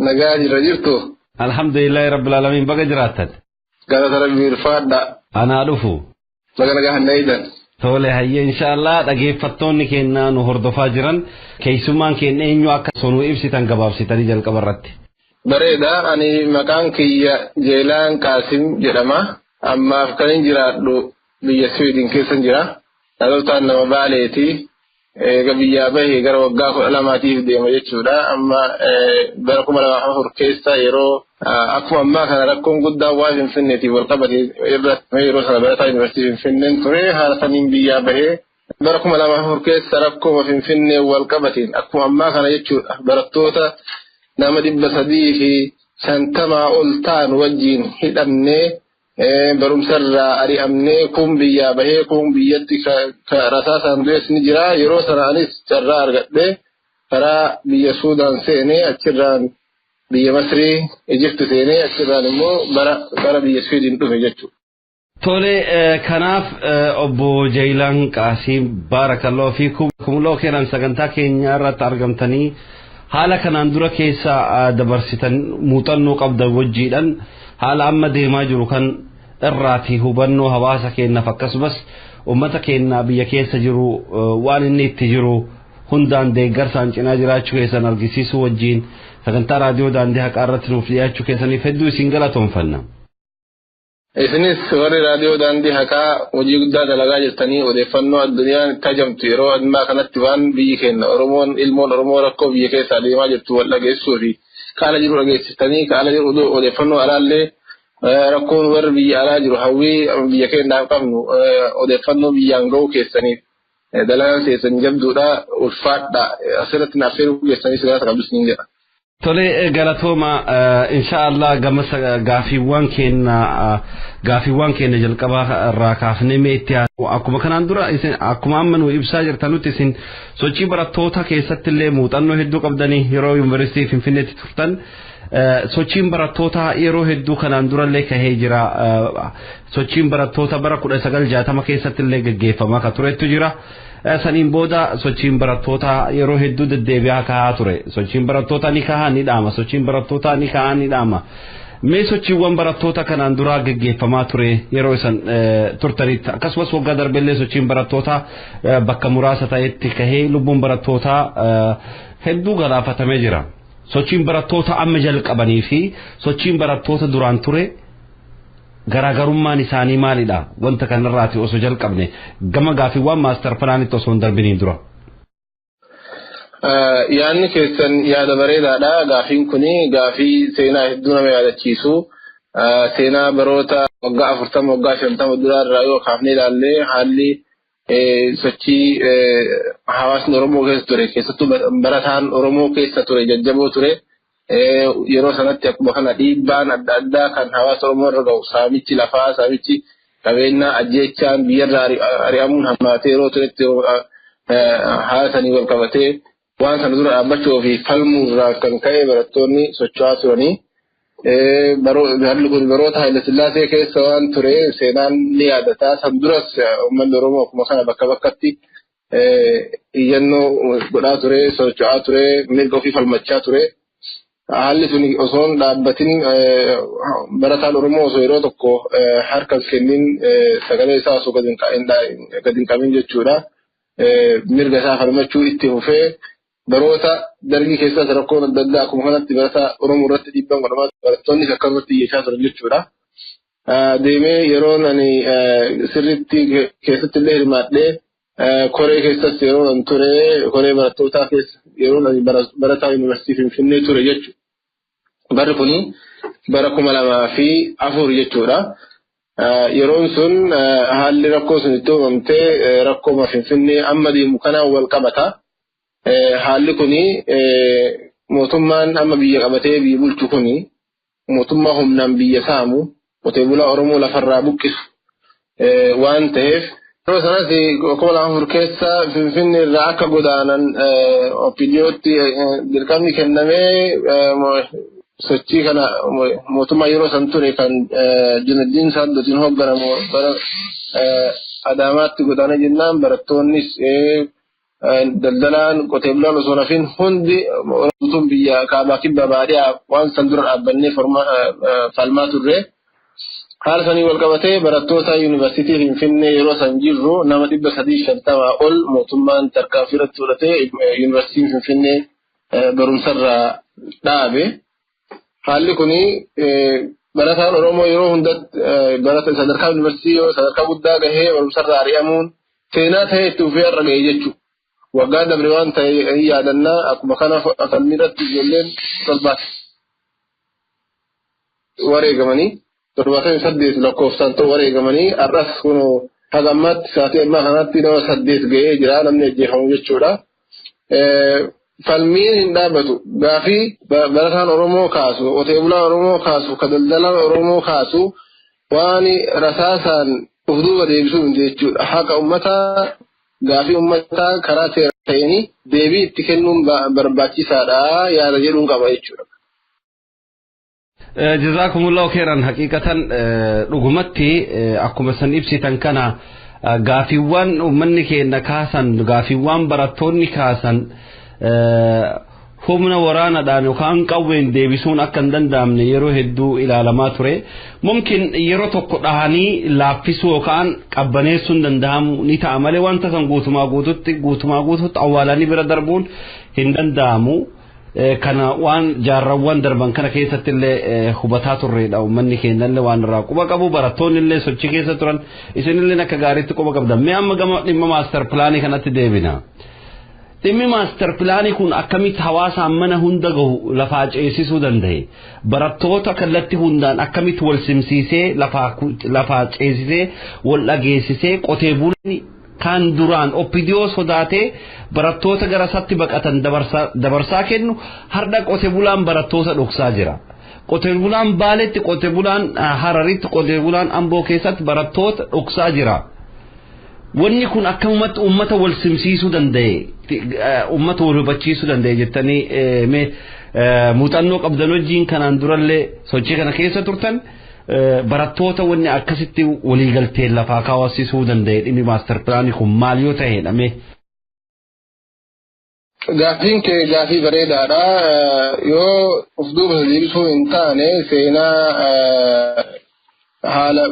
نجاجر رجرتو. الحمد لله رب العالمين بقى جراتت. قال ربي رفاد. أنا ألفو. لقى نجاح نيدا. tole hayya inshallah dhaggeeffattoonni keenya nu hordofaa jiran keessummaan keenya eenyu akka sonuu ibsitan gabaabsitanii jalqabarratti. Bareeda ani maqaan kiyya Jeelaan Qaasim jedhama. Ammaaf kan jiraadhu biyya Sweden keessa jira. Dhalootaan nama Baaleeti. Eega biyyaa bahee gara waggaa 12tiif deema jechuudha. Amma bara 2004 keessa yeroo akkuma ammaa kana rakkoon guddaan waa Finfinneetiif wal qabate irratti yeroo sana barataa yuunivarsiitii Finfinneen ture haala saniin biyyaa bahee bara 2004 keessa rakkoo Finfinnee wal qabateen akkuma ammaa kana jechuudha. Barattoota nama 350 ol ta'an wajjin hidhamnee barumsarraa ari'amnee kun biyyaa bahee kun biyyatti rasaasaan du'es ni jira. Yeroo sanaanis carraa argadhee karaa biyya Suudaan seenee achirraan biyya Masrii Ijipti seenee achirraan immoo bara biyya Sweden dhufe jechuudha. Tole kanaaf obbo Jeelaan Qaasim baarakallahu fiikum kumuloo kennan sagantaa keenya irratti argamtanii haala kanaan dura keessa dabarsitan muuxannoo qabdan wajjiidhaan haala amma deemaa jiru kan irraati hubannoo hawaasa keenyaaf akkasumas uummata keenya biyya keessa jiru waan inni itti jiru hundaan deeggarsaan cinaa jiraachuu keessan argisiisuu wajjiin sagantaa raadiyoo daandii haqaa irratti nuuf dhiyaachuu keessaniif hedduu isin galatoomfanna. Isinis warri raadiyoo daandii haqaa hojii guddaa dalagaa jirtanii odeeffannoo addunyaan itti hajamtu yeroo ammaa kanatti waan biyyi keenya Oromoon ilmoon Oromoo rakkoo biyya keessa deemaa jirtu wal dhageessuu fi kaala jiru dhageessistanii kaala jiru odeeffannoo alaallee rakkoon warri biyya alaa jiru hawwii biyya keenyaaf qabnu odeeffannoo biyyaan ga'uu keessaniif dalagaan keessan jabduudha ulfaadha asirratti naaf feeruu keessanii sigaasa qabdus ni jedha. Tole galatooma inshallah gama gaafiiwwan keenya jalqabaa irraa kaafnee meetti akkuma kanaan dura akkuma amma nu ibsaa jirtanutti isin sochii barattoota keessatti illee muuxannoo hedduu qabdanii yeroo yuunivarsiitii Finfinneetti turtan sochiin barattoota yeroo hedduu kanaan dura illee kahee jira sochiin barattoota bara 1960 keessatti illee gaggeeffamaa ka turetu jira. Saniin booda sochiin barattoota yeroo hedduu deddeebi'aa kahaa ture. Sochiin barattoota ni kahaa ni dhaama. Sochiin barattoota ni kahaa ni dhaama. Mee sochiiwwan barattoota kanaan duraa gaggeeffamaa ture yeroo isan turtanitti akkasumas waggaa darbellee sochiin barattoota bakka muraasa ta'etti kahee lubbuun barattoota hedduu galaafatamee jira. Sochiin barattoota amma jalqabanii fi sochiin barattoota duraan ture garaagarummaan isaanii maalidha wanta kanarraati osoo jalqabne gama gaafiiwwan maaster pilaanitti osoo hin darbiniin dura. Yaadni keessan yaada bareedaadha. Gaafiin kuni gaafii seenaa hedduu nama yaadachiisu seenaa baroota waggaa 40 waggaa 50 duraarraa yoo kaafnee ilaallee haalli sochii hawaasni Oromoo keessa ture keessattuu barataan Oromoo keessa ture jajjaboo ture. Yeroo sanatti akkuma kana dhiibbaan adda addaa kan hawaasa Oromoo irra ga'u saamichi lafaa saamichi qabeenyaa ajjeechaan biyyarraa ari'amuun hammaatee yeroo turetti haala sanii wal qabatee waan sana dura dhaabbachuu fi falmuu irraa kan ka'e barattoonni socho'aa turanii. Haalli kun baroota Haayile Sillaasee keessa waan ture seenaan ni yaadataa. San duras uummanni Oromoo akkuma kana bakka bakkatti iyyannoo godhaa ture socho'aa ture mirga ofii falmachaa ture. Haalli sun osoo dhaabbatin barataan Oromoo osoo yeroo tokko harka kennin sagalee isaa osoo gadi hin qabin jechuudha. Mirga isaa falmachuu itti fufee baroota dargii keessas rakkoon adda addaa akkuma kanatti barataa Oromoo irratti dhiibbaan godhamaa barattoonnis akkasumatti dhiyeessaa turan jechuudha. Deemee yeroo ani sirriitti keessatti illee hirmaadhee koree keessas yeroo an ture koree barattootaa keessa yeroo ani barataa yuunivarsiitii Finfinnee ture jechuudha. Barri kuni bara 2004 jechuudha. Yeroon sun haalli rakkoo sun itti uumamtee rakkoo Finfinnee amma deemu kanaan wal qabata. Haalli kuni mootummaan amma biyya qabatee biyya bulchu kuni mootummaa humnaan biyya saamu qotee bulaa Oromoo lafarraa buqqisu waan ta'eef yeroo sanas 2004 keessa Finfinnee irraa akka godaanan opiniyootti dirqamni kennamee sochii kana mootummaa yeroo san ture kan Junaddin Saaddotiin hoogganamu bara Adaamaatti godhana jennaan barattoonnis daldalaan qotee bulaan osoo nafin hundi Oromoon biyya kaabaa kibba baadiyyaa waan san dura dhaabbannee falmaa turre. Haala sanii wal qabatee barattoota yuunivarsiitii Finfinnee yeroo san jirru nama 350 ol mootummaan tarkaanfii irratti fudhatee yuunivarsiitiin Finfinnee barumsarraa dhaabe. Haalli kuni barataan Oromoo yeroo hundatti barata sadarkaa yuunivarsiitii sadarkaa guddaa gahee barumsarraa ari'amuun seenaa ta'ee itti ufee irra gahee jechuudha. Waggaa dabre waan ta'e yaadannaa akkuma kana falmiirratti ijoolleen wareegamanii 78 lakkoofsaan ta'u wareegamanii arras kun haga ammaatti sa'aatii ammaa kanatti nama 8 gahee jira namni ajjeefamu jechuudha. Falmiin hin dhaabbatu gaafii barataan Oromoo kaasu qotee bulaan Oromoo kaasu ka daldalaan Oromoo kaasu waan rasaasaan of duuba deebisuu hin jechuudha. Haqa uummataa gaafii uummataa karaa seera ta'een deebii itti kennuun barbaachisaadha yaada jedhuun qaba jechuudha. Jazakumullahu khairan haqiqatan dhugumatti akkuma san ibsitan kana gaafiiwwan uummanni keenya kaasan gaafiiwwan barattoonni kaasan humna waraanaadhaan yookaan qawween deebisuun akka hin danda'amne yeroo hedduu ilaalamaa ture. Mumkin yeroo tokko dhahanii laaffisuu yookaan qabbaneessuun danda'amu ni ta'a malee wanta san guutumaa guututti awwaalanii bira darbuun hin danda'amu. Kana waan jaarrawwan darban kana keessatti illee hubataa turreedha uummanni keenya illee waan irraa quba qabu barattoonni illee sochii keessa turan isinillee akka gaariitti quba qabdan. Mee amma gama dhimma maaster pilaanii kanatti deebina. Dhimmi maaster pilaanii kun akkamitti hawaasaan mana hunda gahu lafaa ceesisuu danda'e barattoota kallattii hundaan akkamitti wal simsiisee lafaa ceesisee wal dhageessisee qotee bulni kan duraan oppidiyoo sodaatee barattoota gara isaatti baqatan dabarsaa kennu har'a qotee bulaan barattoota dhoksaa jira. Qotee bulaan Baaleetti qotee bulaan Hararitti qotee bulaan Amboo keessatti barattoota dhoksaa jira. Wanni kun akkamumatti uummata wal simsiisuu danda'e uummata wal hubachiisuu danda'e jettanii muuxannoo qabdan wajjin kanaan durallee sochii kana keessa turtan barattoota wanni akkasitti waliigaltee lafaa kaawwasisuu danda'e dhimmi maaster pilaanii kun maal yoo ta'edha mee? Gaafiin kee gaafii bareedaadha. Yoo of duuba deebisuu hin taane seenaa haala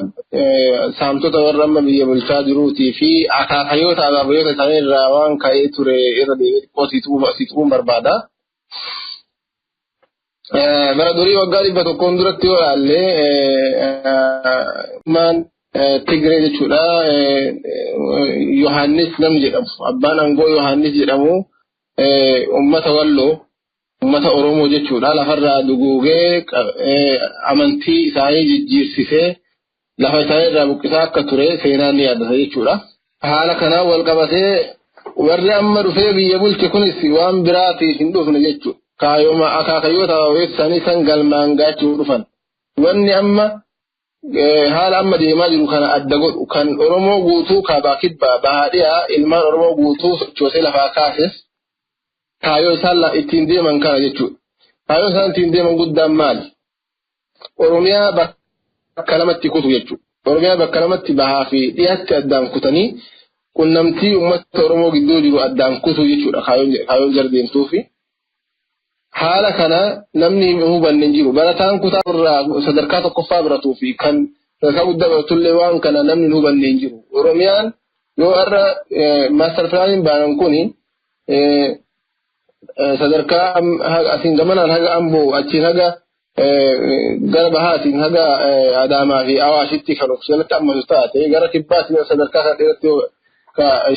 saamtota warra amma biyya bulchaa jiruutii fi akaakayyoota abaabayyoota isaanii irraa waan ka'ee ture irra deebi'ee siituun barbaada. Bara durii waggaa 100 duratti yoo ilaalle Tigree jechuudha. Yohaannis nam jedhamu abbaan aangoo Yohaannis jedhamu ummata Walloo ummata Oromoo jechuudha lafarraa duguugee amantii isaanii jijjiirsisee lafa isaanii irraa buqqisaa akka ture seenaan ni yaadata jechuudha. Haala kanaan wal qabatee warri amma dhufee biyya bulche kunis waan biraatiif hin dhufne jechuudha. Kaayoma akaakayyoota weessanii san galmaan gaachuu dhufan. Wanni amma haala amma deemaa jiru kana adda godhu kan Oromoo guutuu kaabaa kibbaa baadiyyaa ilmaan Oromoo guutuu sochoosee lafaa kaases kaayoo isaan ittiin deeman kana jechuudha. Kaayoo isaan ittiin deeman guddaan maali? Oromiyaa bakka lamatti kutu jechuudha. Oromiyaa bakka lamatti bahaa fi dhiyaatti addaan kutanii qunnamtii uummata Oromoo gidduu jiru addaan kutu jechuudha kaayoon jar deemtuufi. Haala kana namni hin hubanne hin jiru. Barataan kutaa irraa sadarkaa tokkoffaa baratuu fi kan sadarkaa guddaa baratullee waan kana namni hin hubanne hin jiru. Oromiyaan yoo har'a maaster pilaaniin baanan kuni sadarkaa asiin gamanaan haga Amboo achiin haga gara bahaatiin haga Adaamaa fi Awaashitti kan of jalatti ammatu taate gara kibbaatiin sadarkaa kana dheeratti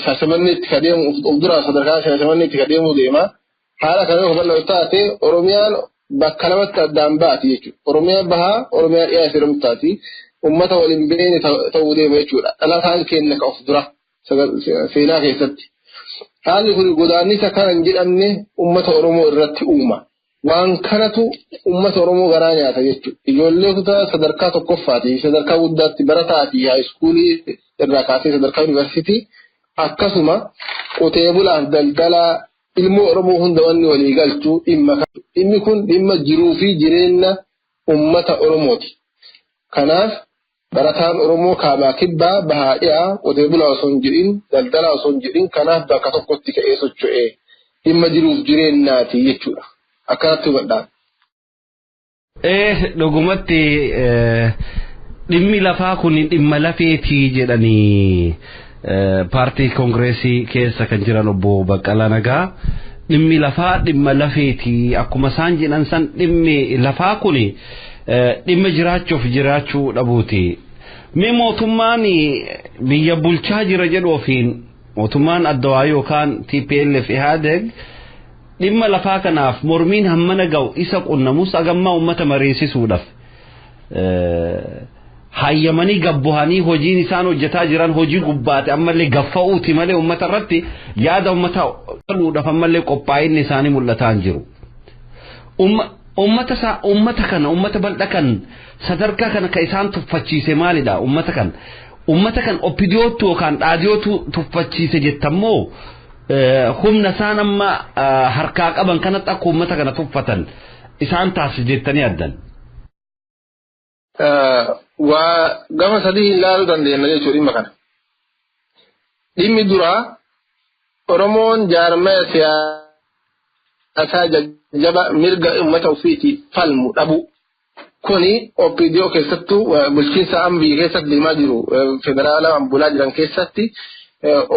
Shaashamanneetti ka deemu of duraa sadarkaa Shaashamanneetti ka deemuu deema. Haala kana yoo hubannu taate Oromiyaan bakka lamatti addaan baati jechuudha. Oromiyaan bahaa Oromiyaan dhiyaa jedhamu taati uummata waliin beekne ta'uu deema jechuudha. Dhalataan keenya ka of dura seenaa keessatti. Haalli kun godaannisa kana hin jedhamne uummata Oromoo irratti uuma. Waan kanatu uummata Oromoo garaa nyaata jechuudha. Ijoollee kutaa sadarkaa tokkoffaatii sadarkaa guddaatti barataa fi haayiskuulii irraa kaasee sadarkaa yuunivarsiitii akkasuma qotee bulaaf daldalaa ilmoo Oromoo hunda wanni walii galchuu dhimmi kun dhimma jiruu fi jireenya uummata Oromooti. Kanaaf barataan Oromoo kaabaa kibbaa bahaa dhiyaa qotee bulaa osoo hin jedhin daldalaa osoo hin jedhin kanaaf bakka tokkotti ka'ee socho'ee dhimma jiruuf jireenyaati jechuudha. Akkanatti hubadhaa. Dhugumatti dhimmi lafaa kun dhimma lafeetii jedhanii paartii koongireesii keessa kan jiran obbo Baqqalaa Nagaa dhimmi lafaa dhimma lafeetii akkuma isaan jedhan san dhimmi lafaa kun dhimma jiraachuuf jiraachuu dhabuuti. Mee mootummaan biyya bulchaa jira jedhu ofiin mootummaan Adawaa yookaan TPLF Ihadeg dhimma lafaa kanaaf mormiin hammana ga'u isa qunnamus agammaa uummata mariisisuudhaaf hayyamanii gabbuhanii hojiin isaan hojjetaa jiran hojii gubbaate ammallee gaffa'uuti malee uummata irratti yaada uummata qaluudhaaf ammallee qophaa'inni isaanii mul'ataa hin jiru. Uummata bal'aa kan sadarkaa kana ka isaan tuffachiise maalidha uummata kan oppidiyootu yookaan dhaadiyootu tuffachiise jettammoo humna isaan amma harkaa qaban kanatti akka uummata kana tuffatan isaan taasise jettanii addan. Waa gama sadii ilaaluu dandeenya jechuudha dhimma kana. Dhimmi duraa Oromoon jaarmaya siyaasaa jajjaba mirga uummata ofiitii falmu dhabu. Kuni oppidiyoo keessattuu bulchiinsa biyya keessatti deemaa jiru federaala bulaa jiran keessatti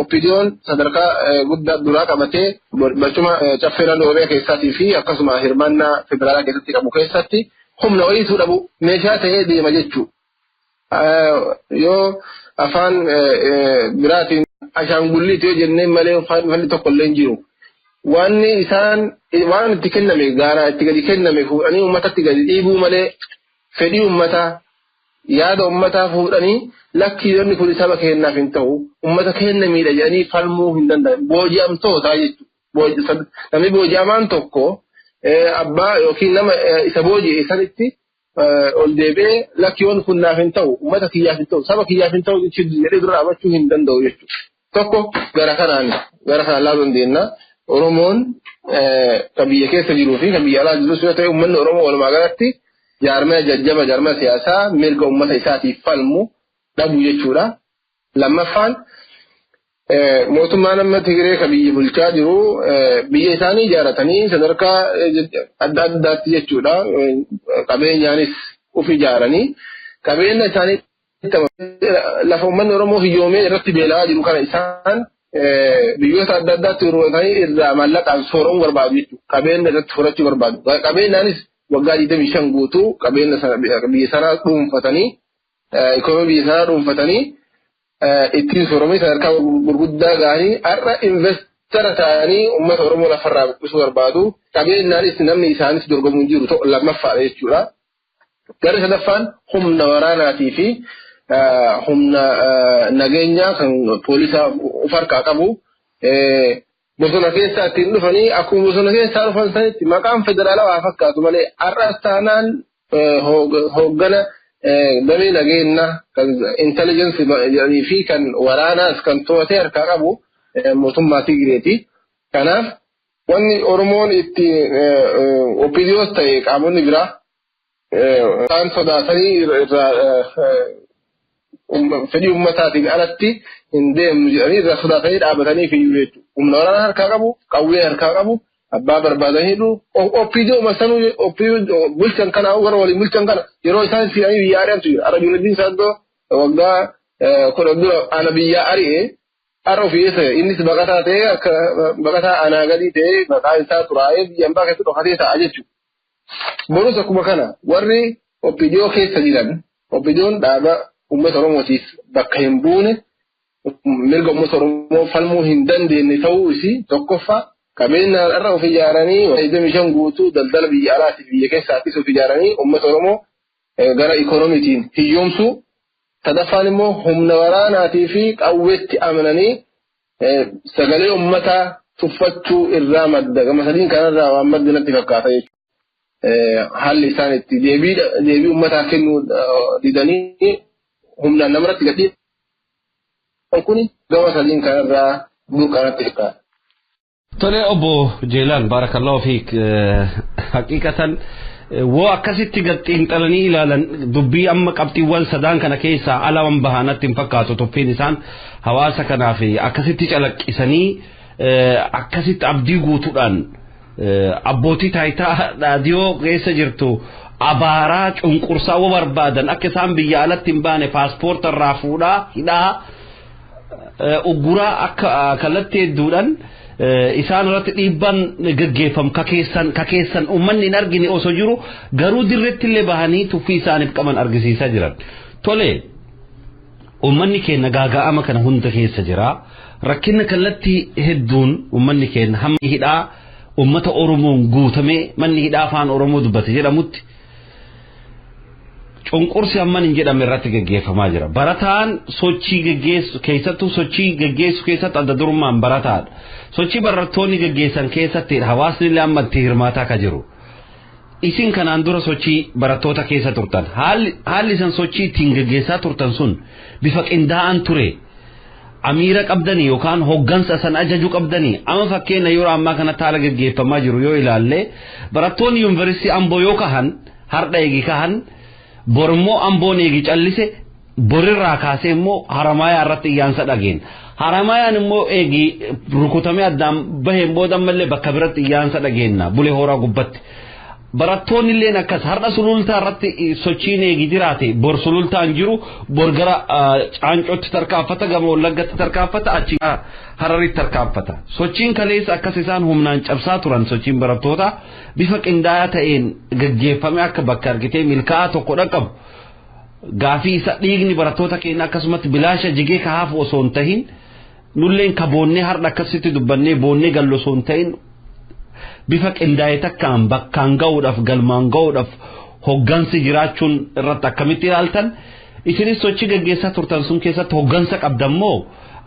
oppidiyoon sadarkaa guddaa duraa qabatee barcuma caffeeraan Oromiyaa keessaatii fi akkasuma hirmaannaa federaalaa keessatti qabu keessatti humna ho'iisuu dhabu meeshaa ta'ee deema jechuudha. Yoo afaan biraatiin ashaangulliiti yoo jennee malee falli tokko illee hin jiru. Wanni isaan waan itti kenname gaaraa itti gadi kenname fuudhanii uummatatti gadi dhiibuu malee fedhii uummataa yaada uummataa fuudhanii lakkiiwwanni kun saba keenyaaf hin ta'u uummata keenya miidha jedhanii falmuu hin danda'an booji'amtoota jechuudha. Namni booji'amaan tokko abbaa yookiin nama isa booji'e sanitti ol deebi'ee lakkiiwwan kun naaf hin ta'u uummata kiyyaaf hin ta'u saba kiyyaaf hin ta'u jedhee dura dhaabachuu hin danda'u jechuudha. Tokko gara kanaan laaluu dandeenya. Oromoon kan biyya keessa jiruu fi kan biyya alaa jirus yoo ta'e uummanni Oromoo walumaa galatti jaarmaya jajjaba jaarmaya siyaasaa mirga uummata isaatiif falmu dhabu jechuudha. Lammaffaan mootummaan amma Tigiree kan biyya bulchaa jiru biyya isaanii ijaaratanii sadarkaa adda addaatti jechuudha. Qabeenyaanis of ijaaranii qabeenya isaanii lafa uummanni Oromoo hiyyoomee irratti beela'aa jiru kana isaan biyyoota adda addaatti hirmaatanii irraa maallaqaan sooromuu barbaadu jechuudha. Qabeenya irratti horachuu barbaadu. Qabeenyaanis waggaa 25 guutuu qabeenya biyya sanaa dhuunfatanii ikonomii biyya sanaa dhuunfatanii ittiin sooromanii sadarkaa gurguddaa gahanii har'a investara ta'anii uummata Oromoo lafarraa buqqisuu barbaadu. Qabeenyaanis namni isaanis dorgomuu jiru ta'u lammaffaadha jechuudha. Gara sadaffaan humna waraanaatii fi humna nageenyaa kan poolisaa of harkaa qabu bosona keessaa ittiin dhufanii akkuma bosona keessaa dhufan sanitti maqaan federaalaa waa fakkaatu malee har'as taanaan hooggana damee nageenyaa kan intelligence jedhanii fi kan waraanaas kan to'atee harkaa qabu mootummaa Tigireeti. Kanaaf wanni Oromoon itti oppidiyoos ta'e qaamonni biraa isaan sodaatanii irraa fedhii ummataatiin alatti hin deemnu jedhanii irraa sodaatanii dhaabatanii fiiyyuu jechuudha. Humna waraanaa harkaa qabu, qawwee harkaa qabu, abbaa barbaadanii hidhuu, oppidiyoo masanuu oppidiyoo bulchan kana warra waliin bulchan kana yeroo isaan fi'anii biyyaa ari'antu jira. Arabiyyuun Saaddoo waggaa kudha dura ana biyyaa ari'ee har'a ofii ta'e innis baqataa ta'ee akka baqataa anaa gadii ta'ee maqaan isaa xuraa'ee biyya hambaa keessatti dhokatee ta'a jechuudha. Bonus akkuma kana warri oppidiyoo keessa jiran oppidiyoon dhaaba uummata Oromootiif bakka hin buune mirga uummata Oromoo falmuu hin dandeenye ta'uu isii tokkoffaa qabeenya irra of ijaaranii 25 guutuu daldala biyya alaatiif biyya keessaattis of ijaaranii uummata Oromoo gara ikoonomiitiin hiyyoomsuu sadaffaan immoo humna waraanaatii fi qawweetti amananii sagalee uummataa tuffachuu irraa madda gama sadiin kanarraa waan madda natti fakkaata jechuudha. Haalli isaan itti deebii uummataa kennuu didanii humnaan namarratti gadhii kun gama sadiin kanarraa duuqanatti fakkaata. Tole obbo Jeelaan barakallahu fiik haqiqatan wo akkasitti xiinxalanii ilaalan dubbii amma qabxiiwwan sadaan kana keessaa alawan bahanatti hin fakkaatu tuffiin isaan hawaasa kanaaf akkasitti calaqqisanii akkasitti abdii guutuudhaan abbootii taayitaa raadiyoo keessa jirtu abaaraa cunqursaa barbaadan akka isaan biyya alatti hin baane paaspoorta irraa fuudhaa hidhaa uguraa akka kalatti hedduudhaan isaan irratti dhiibban gaggeeffamu ka keessan ummanni hin argine osoo jiru garuu dirreetti illee bahanii tuffii isaaniif qaban argisiisaa jiran. Tole ummanni keenya gaaga'ama kana hunda keessa jira. Rakkinna kallattii hedduun ummanni keenya hamma hidhaa ummata Oromoon guutamee manni hidhaa afaan Oromoo dubbate jedhamutti cunqursi amman hin jedhamne irratti gaggeeffamaa jira. Barataan sochii gaggeessu keessattuu sochii gaggeessu keessatti adda durummaan barataadha. Sochii barattoonni gaggeessan keessatti hawaasni illee amma itti hirmaataa ka jiru. Isin kanaan dura sochii barattoota keessa turtan. Haalli isan sochii ittiin gaggeessaa turtan sun bifa qindaa'an ture. Amiira qabdanii yookaan hoggansa san ajaju qabdanii amma fakkeenya yeroo ammaa kanatti haala gaggeeffamaa jiru yoo ilaalle barattoonni yuunivarsiitii Amboo yoo kahan hardha eegi kahan bormoo Amboon eegi callise borirraa kaasee immoo Haramayaa irratti iyyaansa dhageen. Haramayaan immoo eegi rukutamee addaan baheen booda ammallee bakka biratti iyyaansa dhageenna bulee horaa gubbatti. Barattoonni illee akkas har'a sulultaa irratti sochiin eegi jiraate bor sulultaan jiru bor gara Caancootti tarkaanfata gama Wallaggatti tarkaanfata achi Hararitti tarkaanfata. Sochiin kaleessa akkas isaan humnaan cabsaa turan sochiin barattoota bifa qindaa'aa ta'een gaggeeffame akka bakka argitee milkaa'aa tokko dhaqqabu. Gaafii isa dhiigni barattoota keenya akkasumatti bilaasha jigee kaafu osoo hin tahin nulleen kaboonnee har'a akkasitti dubbannee boonnee gallo osoo hin tahin bifa qindaa'ee takkaan bakkaan ga'uudhaaf galmaan ga'uudhaaf hoggansi jiraachuun irratti akkamitti ilaaltan isinis sochii gaggeessaa turtan sun keessatti hoggansa qabdammoo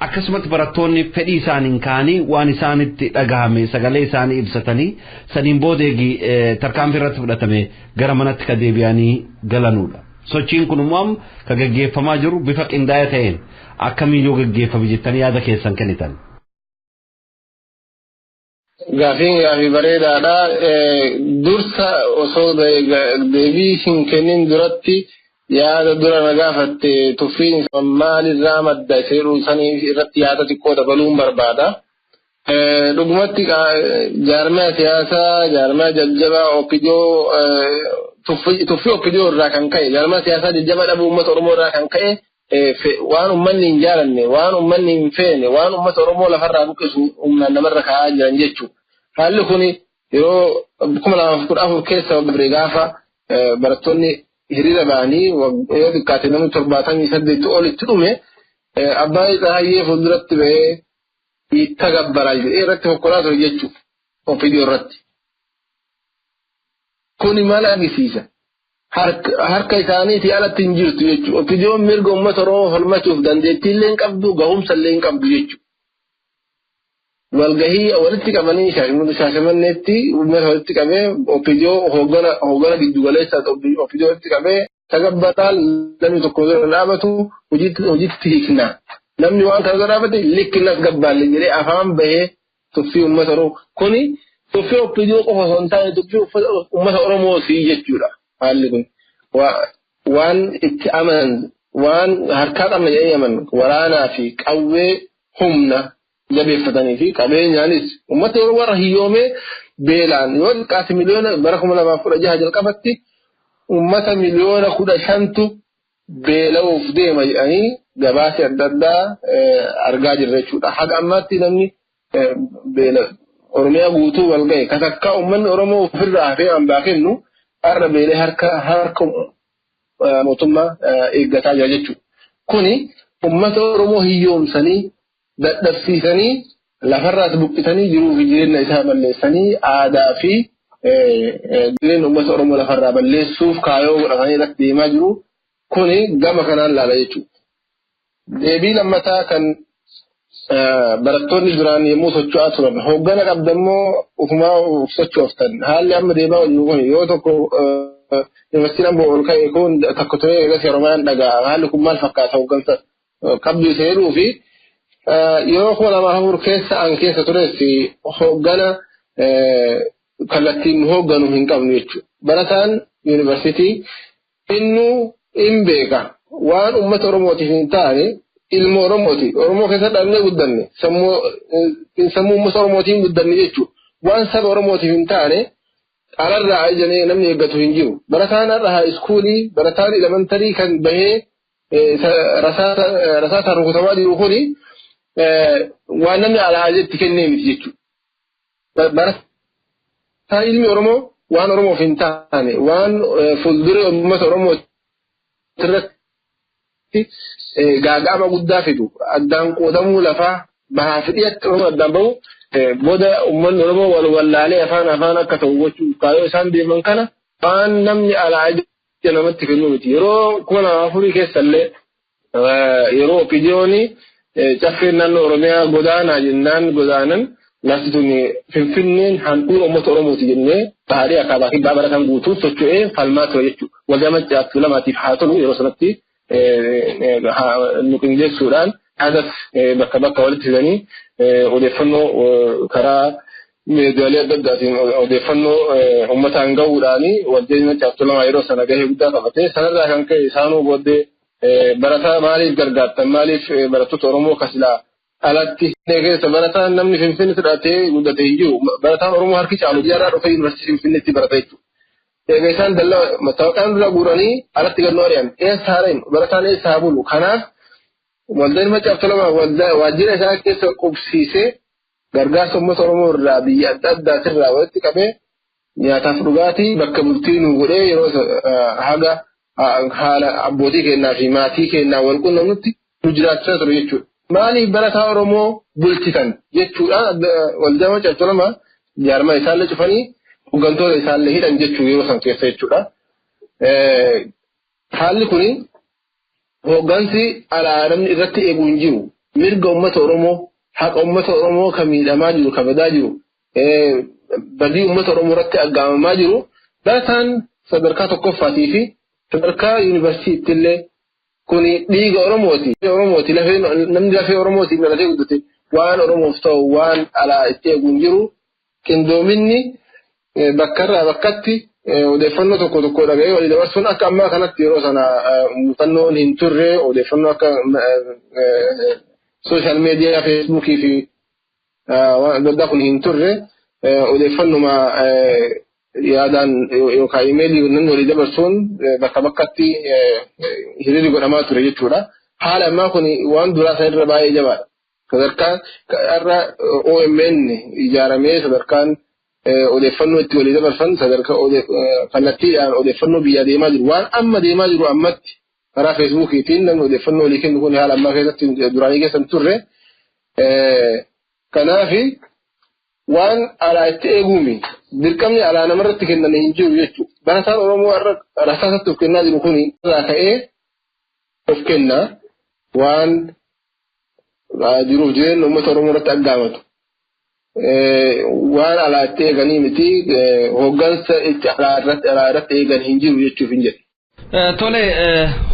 akkasumatti barattoonni fedhii isaaniin kaanii waan isaanitti dhagahame sagalee isaanii ibsatanii saniin boodeegi tarkaanfii irratti fudhatame gara manatti ka deebi'anii galanuudha. Sochiin kun immoo ka gaggeeffamaa jiru bifa qindaa'ee ta'een akkamiin yoo gaggeeffame jettanii yaada keessan kennitan. Gaafii bareedaadha. Dursa osoo deebii hin kennin duratti yaada dura na gaafatte tuffiin maalirraa madda seeruu sanii irratti yaada xiqqoo dabaluun barbaada. Dhugumatti jaarmaya siyaasaa, jaarmaya jajjabaa Oppidiyoo tuffii Oppidiyoo irraa kan ka'e, jaarmaya siyaasaa jajjabaa dhabuu uummata Oromoo irraa kan ka'e waan uummanni hin jaalanne, waan uummanni hin feene, waan uummata Oromoo lafarraa buqqisu humnaan namarra kaa'aa jiran jechuudha. Haalli kun yeroo 2014 keessa waggaa gaafa barattoonni hiriira ba'anii yoo xiqqaate namni 78 olitti dhume abbaan isaa hayyee fuulduratti ba'ee itti gabbaraa jedhee irratti hokkolaa ture jechuudha Oppidiyoo irratti. Kuni maal agarsiisa? Harka isaaniitii alatti hin jirtu jechuudha. Oppidiyoon mirga uummata Oromoo falmachuuf dandeettii illee hin qabdu, gahumsa illee hin qabdu jechuudha. Walgahii walitti qabanii Shaashamanneetti uummata walitti qabee Oppidiyoo hoggana giddu galeessa Oppidiyoo walitti qabee sagabbataan namni tokko dura dhaabatu hojiitti hiikna. Namni waan kana dura dhaabate likkinas gabbaalle jedhee afaan bahee tuffii uummata Oromoo. Kuni tuffii Oppidiyoo qofa osoo hin taane tuffii uummata Oromooti jechuudha. Haalli kun waan itti amanan waan harkaa qabna jedhanii amanan waraanaa fi qawwee humna jabeeffatanii fi qabeenyaanis uummata Oromoo warra hiyyoomee beelaan yoo xiqqaate miliyoona bara 2016 jalqabatti uummata miliyoona 15tu beela'uuf deema jedhanii gabaasa adda addaa argaa jirra jechuudha. Haga ammaatti namni beela Oromiyaa guutuu wal ga'e kasakka uummanni Oromoo ofirraa hafee hambaa kennu har'a beelee harka mootummaa eeggataa jira jechuudha. Kuni uummata Oromoo hiyyoomsanii dadhabsiisanii lafarraas buqqisanii jiruu fi jireenya isaa balleessanii aadaa fi jireenya uummata Oromoo lafarraa balleessuuf kaayoo godhatanii irratti deemaa jiru. Kuni gama kanaan laala jechuudha. Deebii lammataa kan barattoonni duraan yommuu socho'aa turan hoggana qabdammoo ufumaa sochooftan haalli amma deemaa jiru kun yoo tokko yuunivarsiitiin Amboo ol ka'e kun takka turee eegas Oromiyaan dhagaa haalli kun maal fakkaata hoggansa qabdu seeruu fi yeroo 2004 keessa an keessa tures hoggana kallattiin hogganu hin qabnu jechuudha. barataan yuunivarsiitii innu in beeka waan uummata Oromootiif hin taane ilma Oromooti. Oromoo keessa dhalnee guddanne sammuu uummata Oromootiin guddanne jechuudha. Waan saba Oromootiif hin taane alarraa ijanii namni eeggatu hin jiru. Barataan har'a iskuulii barataan elementarii kan bahee rasaasa rukutamaa jiru kuni waan namni alaa jetti kennee miti jechuudha. Barataan ilmi Oromoo waan Oromoof hin taane waan fuulduree uummata Oromoo irratti gaaga'ama guddaa fidu addaan qoodamuu lafaa bahaa fidhiyatti Oromoo addaan bahu booda uummanni Oromoo wal wallaalee afaan akka ta'u gochuu kaayoo isaan deeman kana waan namni alaa namatti kennu miti. Yeroo 2004 keessallee yeroo opiidiyoonii caffeen naannoo Oromiyaa godaanaa jennaan godaanan lafti tun Finfinneen handhuura uummata Oromooti jennee baadiyyaa akaabaa fi barataan guutuun socho'ee falmaa ture jechuudha. Waggaa maccaaftuu lamaatiif haa ta'u yeroo sanatti nu qindeessuudhaan hadas bakka walitti fidanii odeeffannoo karaa miidiyaalee adda addaatiin odeeffannoo uummataan gahuudhaanii waltajjii maccaaftuu lamaa yeroo sana gahee guddaa qabatee sanarraa kan ka'e isaanuu booddee barataa maaliif gargaartan maaliif barattoota Oromoo kasilaa alatti keessa barataan namni Finfinnee hidhatee guddatee hin jiru. Barataan Oromoo harki caalu biyyaarraa dhufee yuunivarsiitii Finfinneetti barata jechuudha. Egaa isaan dallaa mattaawaqaan dura guuranii alatti gannoo ari'an eessa haareen barataan eessa haa bulu. Kanaaf waldaan maccaaftuu lamaa waajjira isaa keessa qubsiisee gargaarsa uummata Oromoo irraa biyya adda addaatirraa walitti qabee nyaataaf dhugaatii bakka bultii nu godhee yeroo haga haala abbootii kennaa fi maatii kennaa wal qunnamnutti nu jiraachisaa ture jechuudha. Maaliif barataa Oromoo bulchitan jechuudhaan waldaa maccaaftuu lamaa jaarmaa isaallee cufanii hooggantoota isaallee hidhan jechuu yeroo san keessa jechuudha. Haalli kuni hooggansi alaa namni irratti eeguu hin jiru. Mirga uummata Oromoo haqa uummata Oromoo kan miidhamaa jiru kabadaa jiru badii uummata Oromoo irratti aggaamamaa jiru barataan sadarkaa tokkoffaatii fi sadarkaa yuunivarsiitiitti illee kuni dhiiga Oromooti namni lafee Oromooti malatee guddate waan Oromoof ta'u waan alaa itti eeguu hin jiru qindoominni bakkarraa bakkatti odeeffannoo tokko dhaga'ee walii dabarsuun akka ammaa kanatti yeroo sana muuxannoon hin turre odeeffannoo akka sooshaal miidiyaa feesbuukii fi waan adda kun hin turre odeeffannuma yaadaan yookaan imeelii namni walii dabarsuun bakka bakkatti hiriirri godhamaa ture jechuudha. Haala ammaa kun waan duraa sana irra baay'ee jabaadha. Sadarkaan irra OMN ijaaramee sadarkaan odeeffannoo itti walii dabarsan sadarkaa kallattiidhaan odeeffannoo biyya deemaa jiru waan amma deemaa jiru ammatti karaa feesbuukiitiin namni odeeffannoo walii kennu kun haala ammaa keessatti duraanii keessan turre kanaafi waan alaa itti eeguumi dirqamni alaa namarratti kenname hin jiru jechuudha. Barataan Oromoo irra rasaasatti of kennaa jiru kun irraa ka'ee of kennaa waan jiruuf jireenya uummata Oromoo irratti aggaamatu. Waan alaa itti eeganii miti hooggansa itti alaa irratti eegan hin jiru jechuuf hin jedhe. Tole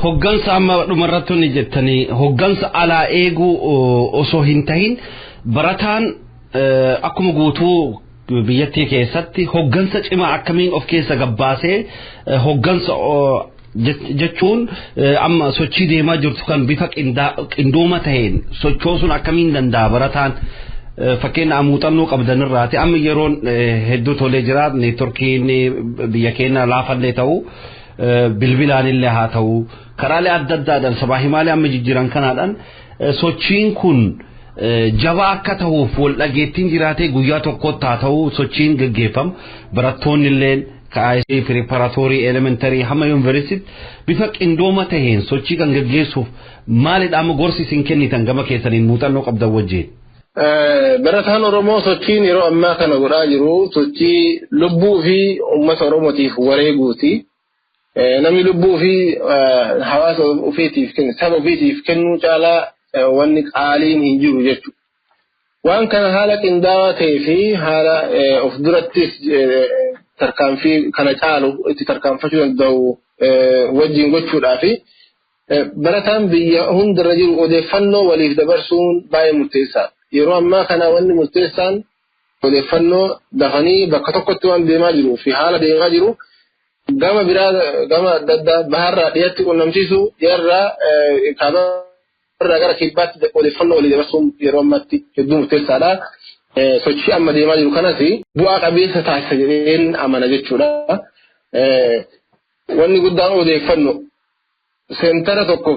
hooggansa amma dhumarratti ni jettanii hooggansa alaa eeguu osoo hin tahin barataan akkuma guutuu biyyattii keessatti hooggansa cimaa akkamiin of keessa gabbaasee hooggansa jechuun amma sochii deemaa jirtu kan bifa qindooma taheen sochoosuun akkamiin danda'a barataan fakkeenya muuxannoo qabdanirraati amma yeroon hedduu tolee jira neetworkiin biyya keenya laafallee ta'u bilbilaan illee haa ta'u karaalee adda addaadhaan sabaa himaalee amma jijjiiran kanaadhaan sochiin kun jabaa akka ta'uuf wal dhageettiin jiraatee guyyaa tokkotti haa ta'u sochiin gaggeeffamu barattoonni illee kaayee preparatorii elementarii hamma yuunivarsiitii bifa qindooma taheen sochii kan gaggeessuuf maalidha amma gorsi isin kennitan gama keessaniin muuxannoo qabdan wajjin. Barataan Oromoo sochiin yeroo ammaa kana godhaa jiru sochii lubbuu fi uummata Oromootiif wareeguuti. Namni lubbuu fi hawaasa ofiitiif kennu saba ofiitiif kennuu caalaa wanni qaaliin hin jiru jechuudha. Waan kana haala qindaawaa ta'ee fi haala of durattis tarkaanfii kana caalu itti tarkaanfachuu danda'u wajjin gochuudhaafi barataan biyya hundarra jiru odeeffannoo waliif dabarsuun baay'ee murteessaadha. Yeroo ammaa kana wanni murteessaan odeeffannoo dafanii bakka tokkotti waan deemaa jiruu fi haala deemaa jiru gama biraa gama adda addaa baharraa dhiyatti qunnamsiisu dhiyaarraa kaabarraa gara kibbaatti odeeffannoo walii dabarsuun yeroo ammaatti hedduu murteessaadha. Sochii amma deemaa jiru kanas bu'aa qabeessa taasisa jedheen amana jechuudha. Wanni guddaan odeeffannoo seentara tokko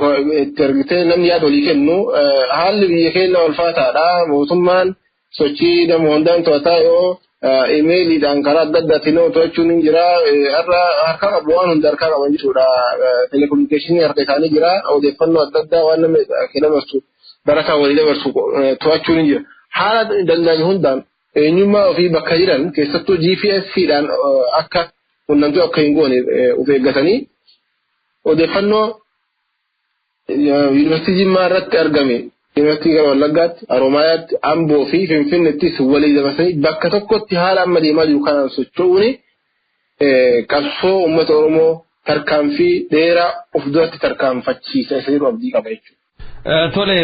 itti argitee namni yaada walii kennu haalli biyya keenya ulfaataadha. Mootummaan sochii nama hundaan to'ataa yoo imeeliidhaan karaa adda addaatiin to'achuun hin jira. Harka qabu waan hunda harkaa qaban jechuudha. Telekominikeeshinii harka isaanii jira. Odeeffannoo adda addaa waan namni dabarsu barataa walii dabarsu to'achuun hin jira. Haala danda'ame hundaan eenyummaa ofii bakka jiran keessattuu GPS'dhaan akka qunnamtuu akka hin goone of eeggatanii odeeffannoo yuunivarsiitii Jimmaa irratti argame yuunivarsiitii gara Wallaggaatti, Haroomayaatti, Amboo fi Finfinneettis walii dabarsanii bakka tokkotti haala amma deemaa jiru kanaan socho'uun qabsoo uummata Oromoo tarkaanfii dheeraa of duratti tarkaanfachiisa isa jedhu abdii qaba jechuudha. Tole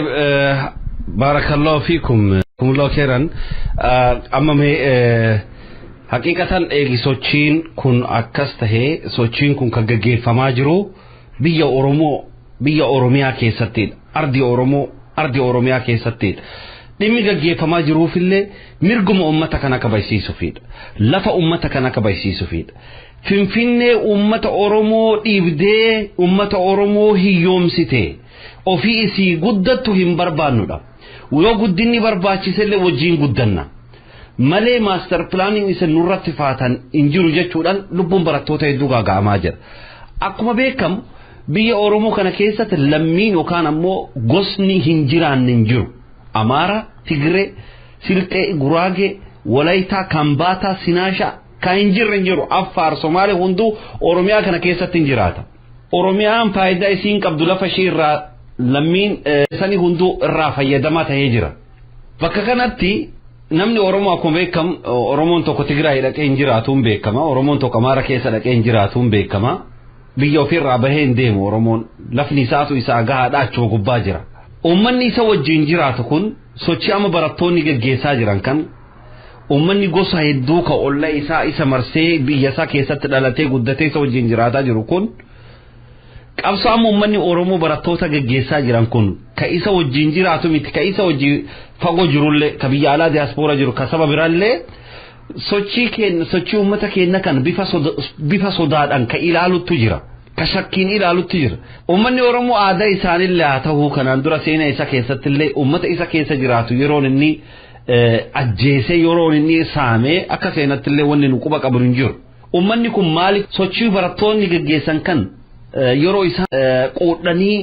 barakallahu fiikum kumuloo keeran amma haqiqatan eegi sochiin kun akkas tahee sochiin kun kan gaggeeffamaa jiru biyya Oromiyaa keessattidha. Ardi Oromiyaa keessattidha. Dhimmi gaggeeffamaa jiruufillee mirguma uummata kana kabajsiisuufidha. Lafa uummata kana kabajsiisuufidha. Finfinnee uummata Oromoo dhiibdee uummata Oromoo hiyyoomsitee ofii isii guddattu hin barbaannudha. Yoo guddinni barbaachisellee wajjin guddanna. Malee master planning isa nurratti faatan hin jiru jechuudhaan lubbuun barattoota hedduu gaaga'amaa jira. Akkuma beekamu biyya Oromoo kana keessatti lammiin yookaan ammoo gosni hin jiraanne hin jiru. Amaara, Tigree, Silxee, Guraagee, Walaytaa, Kambaataa, Sinaashaa kan hin jirre hin jiru. Affaar, Somaalee hunduu Oromiyaa kana keessatti hin jiraata. Oromiyaan faayidaa isiin qabdu lafa ishee irraa lammiin sani hunduu irraa fayyadamaa ta'ee jira. Bakka kanatti namni Oromoo akkuma beekamu Oromoon tokko Tigraay dhaqee hin jiraatuun beekama. Oromoon tokko Amaara keessa dhaqee hin jiraatuun beekama. Biyya ofirraa bahee hin deemu Oromoon lafni isaatu isaa gahaadha achuma gubbaa jira. Uummanni isa wajjin jiraatu kun sochii amma barattoonni gaggeessaa jiran kan uummanni gosa hedduu ka olla isaa isa marsee biyya isaa keessatti dhalatee guddatee isa wajjin jiraataa jiru kun qabsoo amma uummanni Oromoo barattoota gaggeessaa jiran kun ka isa wajjin jiraatu miti ka isa wajjin fagoo jirullee ka biyya alaa diaspora jiru ka saba biraallee sochii uummata keenya kan bifa sodaadhaan ka ilaalutti jira. Ka shakkiin ilaalutti jira. Uummanni Oromoo aadaa isaanillee haa ta'uu kanaan dura seenaa isa keessattillee uummata isa keessa jiraatu yeroon inni ajjeesee yeroon inni saamee akka seenattillee wanni nu quba qabu hin jiru. Uummanni kun maaliif sochii barattoonni gaggeessan kan yeroo isaan qoodhanii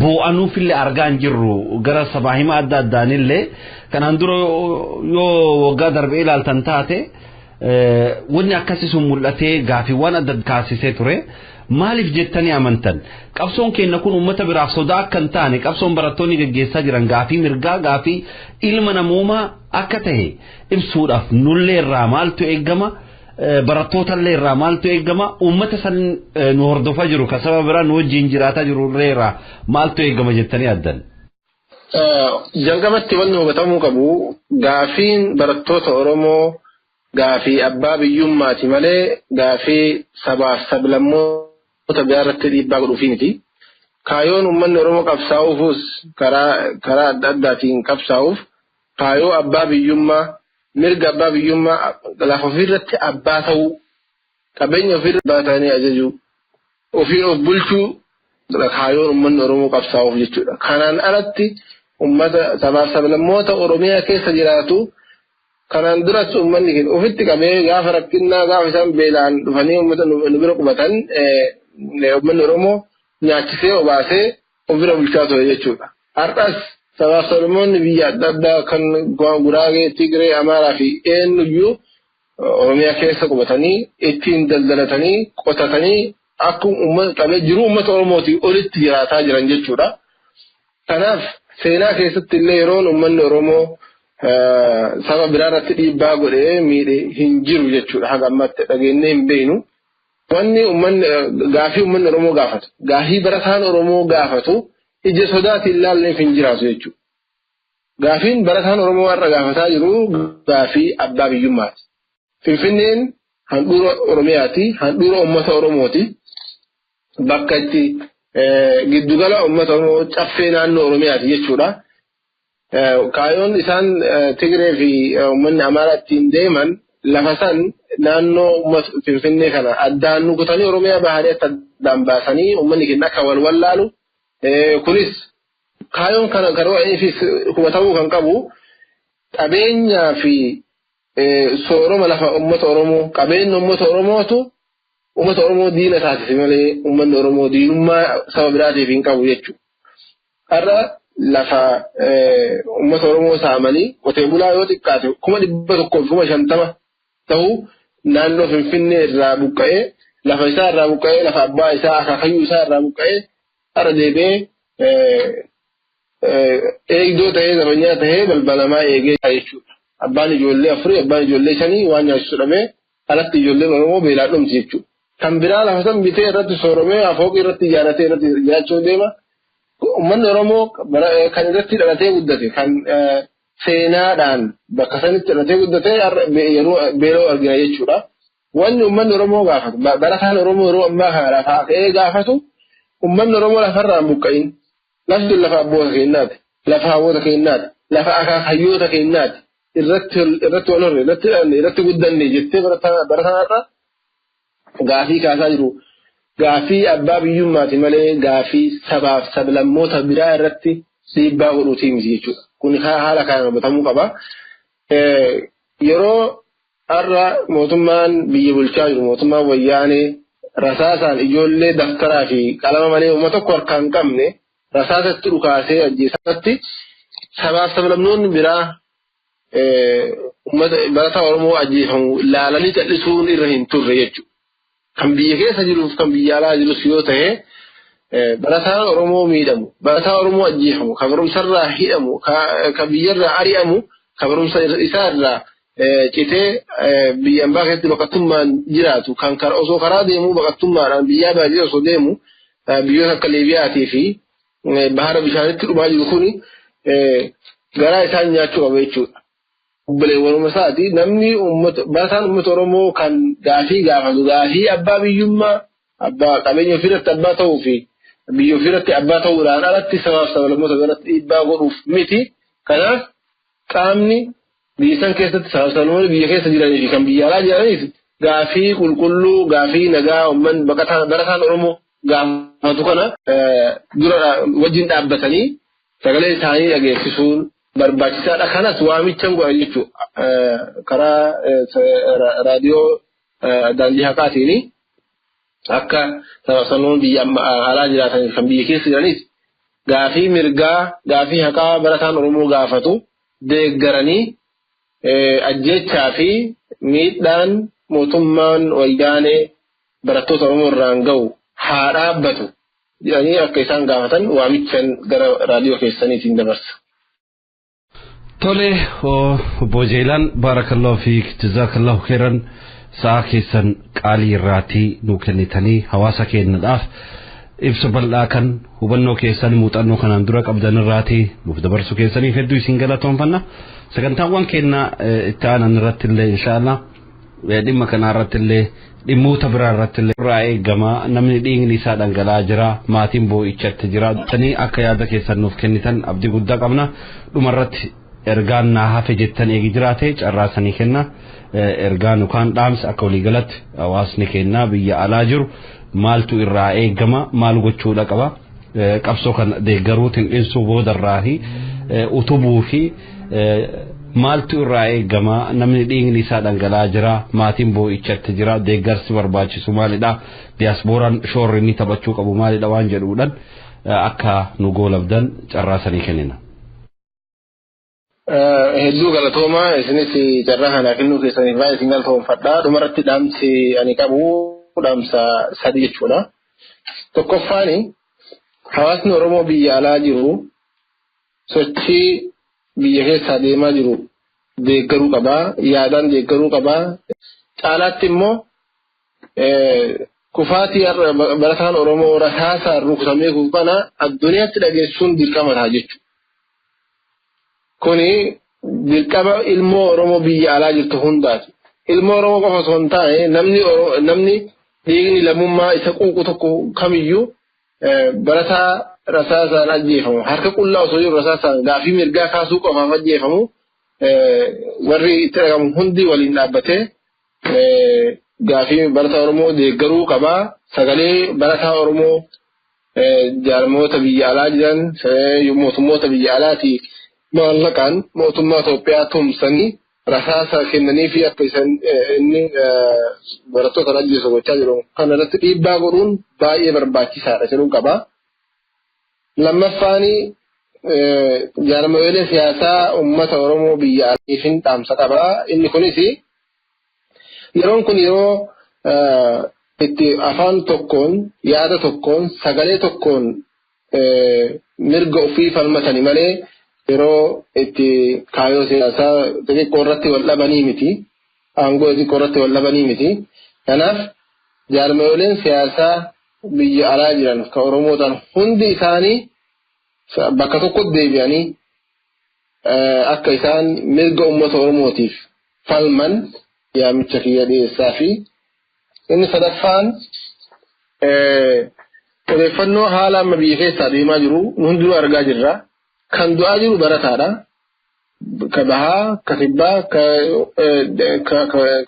boo'anuufillee argaa hin jirru gara sabaa himaa adda addaanillee kanaan dura yoo waggaa darbee ilaaltan taate wanni akkasii sun mul'atee gaafiiwwan adda kaasisee ture. Maaliif jettanii amantan qabsoon keenya kun uummata biraaf sodaa akka hin taane qabsoon barattoonni gaggeessaa jiran gaafii mirgaa gaafii ilma namoomaa akka ta'e ibsuudhaaf nullee irraa maaltu eeggama barattootallee irraa maaltu eeggama uummata san nu hordofaa jiru ka saba biraa nu wajjin jiraataa jiru irraa maaltu eeggama jettanii addan. Jalqabatti wanni hubatamuu qabu gaafiin barattoota Oromoo gaafii abbaa biyyummaati malee gaafii sabaaf sablammoo biratti dhiibbaa godhuufi miti. Kaayoon uummanni Oromoo qabsaa'uufus karaa adda addaatiin qabsaa'uuf kaayoo abbaa biyyummaa mirga abbaa biyyummaa lafa ofirratti abbaa ta'uu qabeenya ofirratti abbaa ta'anii ajajuu ofii of bulchuu kaayoon uummanni Oromoo qabsaa'uuf jechuudha. Kanaan alatti uummata sabaaf sablammoota Oromiyaa keessa jiraatu kanaan duras uummanni keenya ofitti qabee gaafa rakkinnaa gaafa isaan beelaan dhufanii uummata nu bira qubatan uummanni Oromoo nyaachisee obaasee of bira bulchaa ture jechuudha. Har'as sabaaf sablammoonni biyya adda addaa kan Guraagee, Tigree, Amaaraa fi eenyuyyuu Oromiyaa keessa qubatanii ittiin daldalatanii qotatanii akkuma uummata qabee jiru uummata Oromootii olitti jiraataa jiran jechuudha. Kanaaf seenaa keessatti illee yeroon uummanni Oromoo saba biraarratti dhiibbaa godhee miidhe hin jiru jechuudha. Haga ammatti dhageenyee hin beeknu. Wanni gaafii uummanni Oromoo gaafatu gaafii barataan Oromoo gaafatu ija sodaatiin ilaalleef hin jiraatu jechuudha. Gaafiin barataan Oromoo har'a gaafataa jiru gaafii abbaa biyyummaati. Finfinneen handhuura Oromiyaati handhuura uummata Oromooti bakka itti giddugala uummata Oromoo caffee naannoo Oromiyaati jechuudha. Kaayoon isaan Tigree fi uummanni Amaaraa ittiin deeman lafa san naannoo uummata Finfinnee kana addaan nukutanii Oromiyaa bahanii akka addaan baasanii uummanni keenya akka wal wallaalu kunis kaayoon kana garuu ifis hubatamuu kan qabu qabeenyaa fi sooroma lafa uummata Oromoo qabeenya uummata Oromootu uummata Oromoo diina taasise malee uummanni Oromoo diinummaa saba biraatiif hin qabu jechuudha. Har'a lafa uummata Oromoo saamanii qotee bulaa yoo xiqqaate 150 ta'uu naannoo Finfinnee irraa buqqa'ee lafa isaa irraa buqqa'ee lafa abbaa isaa akaakayyuu isaa irraa buqqa'ee har'a deebi'ee eegdoo ta'ee zabanyaa ta'ee balbalamaa eegee jechuudha. Abbaan ijoollee 4 abbaan ijoollee 5 waan nyaachisuu dhabee alatti ijoolleen Oromoo beelaan dhumti jechuudha. Kan biraa lafa san bitee irratti sooromee afooqii irratti ijaaratee irratti jiraachuu deema. Uummanni Oromoo kan irratti dhalatee guddate kan seenaadhaan bakka sanitti dhalatee guddate yeroo beeloo argina jechuudha. Wanni uummanni Oromoo gaafatu barataan Oromoo yeroo ammaa kana lafaa ka'ee gaafatu uummanni Oromoo lafarraan buqqa'in lafti lafa abboota keenyaati lafa hawwoota keenyaati lafa akaakayyoota keenyaati irratti wal horre irratti guddanne jettee barataanarra gaafii kaasaa jiru. Gaafii abbaa biyyummaati malee gaafii sabaaf sablammoota biraa irratti dhiibbaa godhuutii miti jechuudha. Kun haala kanaan hubatamuu qaba. Yeroo har'a mootummaan biyya bulchaa jiru mootummaan wayyaanee rasaasaan ijoollee daftaraa fi qalama malee uummata tokko harkaan hin qabne rasaasatti dhukaasee ajjeesatti sabaaf sablamnoonni biraa uummata barataa Oromoo ajjeefamu laalanii callisuun irra hin turre jechuudha. Kan biyya keessa jiruuf kan biyya alaa jirus yoo ta'e barataan Oromoo miidhamu barataa Oromoo ajjeefamu kan barumsarraa hidhamu kan biyyarraa ari'amu kan barumsa isaarraa citee biyya ambaa keessatti baqattummaan jiraatu kan osoo karaa deemuu baqattummaadhaan biyyaa baay'ee osoo deemu biyyoota akka Liibiyaatii fi bahara bishaanitti dhumaa jiru kuni garaa isaan nyaachuu qaba jechuudha. Obboleewwanuma isaati namni barataan uummata Oromoo kan gaafii gaafatu gaafii abbaa biyyummaa abbaa qabeenya ofirratti abbaa ta'uu fi biyya ofirratti abbaa ta'uudhaan alatti sabaaf sablammoota biratti dhiibbaa godhuuf miti. Kanaaf qaamni biyya san keessatti sabaaf sablammoota biyya keessa jiranii fi kan biyya alaa jiraniif gaafii qulqulluu gaafii nagaa uummanni barataan Oromoo gaafatu kana dura wajjin dhaabbatanii sagalee isaanii dhageessisuun barbaachisaadha. Kanas waamichan godhan jechuudha karaa raadiyoo daandii haqaatiin akka sababsanoon biyya alaa jiraatan kan biyya keessa jiranis gaafii mirgaa gaafii haqaa barataan Oromoo gaafatu deeggaranii ajjechaa fi miidhaan mootummaan wayyaanee barattoota Oromoo irraan ga'u haa dhaabbatu jedhanii akka isaan gaafatan waamichan gara raadiyoo keessaniitiin dabarsa. Tole obbo Jeelaan baarakallahu fiik jazakallahu khairan sa'a keessan qaalii irraatii nu kennitanii hawaasa keenyaadhaaf ibsa bal'aa kan hubannoo keessan muuxannoo kanaan dura qabdan irraatii nuuf dabarsuu keessaniif hedduu isin galatoomfanna. Sagantaawwan keenya itti aanan irratti illee inshaallah dhimma kana irratti illee dhimmoota biraa irratti illee irraa eegama namni dhiigni isaa dhangala'aa jira maatiin boo'ichatti jira tanii akka yaada keessan nuuf kennitan abdii guddaa qabna. Dhumarratti ergaan naa hafe jettan eegi jiraate carraasanii kenna ergaan yookaan dhaamsa akka waliigalatti hawaasni keenya biyya alaa jiru maaltu irraa eegama maal gochuudha qaba qabsoo kan deeggaruutiin dhinsuu boodarraa fi utubuu fi maaltu irraa eegama namni dhiigni isaa dhangala'aa jira maatiin boo'ichatti jira deeggarsi barbaachisu maalidha diyaaspooraan shoorri inni taphachuu qabu maalidha waan jedhuudhaan akka nu goolabdan carraasanii kennina. Hedduu galatooma isinis carraa kana kennuu keessaniif baay'ee isin galatoomfadha. Dhumarratti dhaamsi ani qabu dhaamsa sadii jechuudha. Tokkoffaani hawaasni Oromoo biyya alaa jiru sochii biyya keessaa deemaa jiru deeggaruu qabaa yaadaan deeggaruu qabaa. Caalaatti immoo kufaatii barataan Oromoo rasaasaan rukutamee kufu kana addunyaatti dhageessuun dirqama ta'a jechuudha. Kuni dirqama ilmoo Oromoo biyya alaa jirtu hundaati. ilma Oromoo qofa osoo hin taane namni dhiigni lammummaa isa quuqu tokko kamiyyuu barataa rasaasaan ajjeefamu harka qullaa osoo jiru rasaasaan gaafii mirgaa kaasuu qofaaf ajjeefamu warri itti dhagahamu hundi waliin dhaabbatee gaafii barataa Oromoo deeggaruu qabaa sagalee barataa Oromoo jaarmoota biyya alaa jiran mootummoota biyya alaati maallaqaan mootummaa Itoophiyaa tumsanii rasaasa kennanii fi akka inni barattoota ajjeesu gochaa jiru kana irratti dhiibbaa godhuun baay'ee barbaachisaadha jedhuu qaba. Lammaffaan jaarmolee siyaasaa uummata Oromoo biyya alaatiifin dhaamsa qaba. Inni kunis yeroon kun yeroo itti afaan tokkoon yaada tokkoon sagalee tokkoon mirga ofii falmatanii malee yeroo itti kaayoo siyaasaa xixiqqoo irratti wal dhabanii miti aangoo xixiqqoo irratti wal dhabanii miti. Kanaaf jaarmoleen siyaasaa biyya alaa jiran kan Oromootaan hundi isaanii bakka tokkotti deebi'anii akka isaan mirga uummata Oromootiif falman yaamicha kiyya dhiyeessaa fi inni sadaffaan odeeffannoo haala amma biyya keessaa deemaa jiru hundinuu argaa jirra. Kan du'aa jiru barataadha. Ka bahaa, ka kibbaa,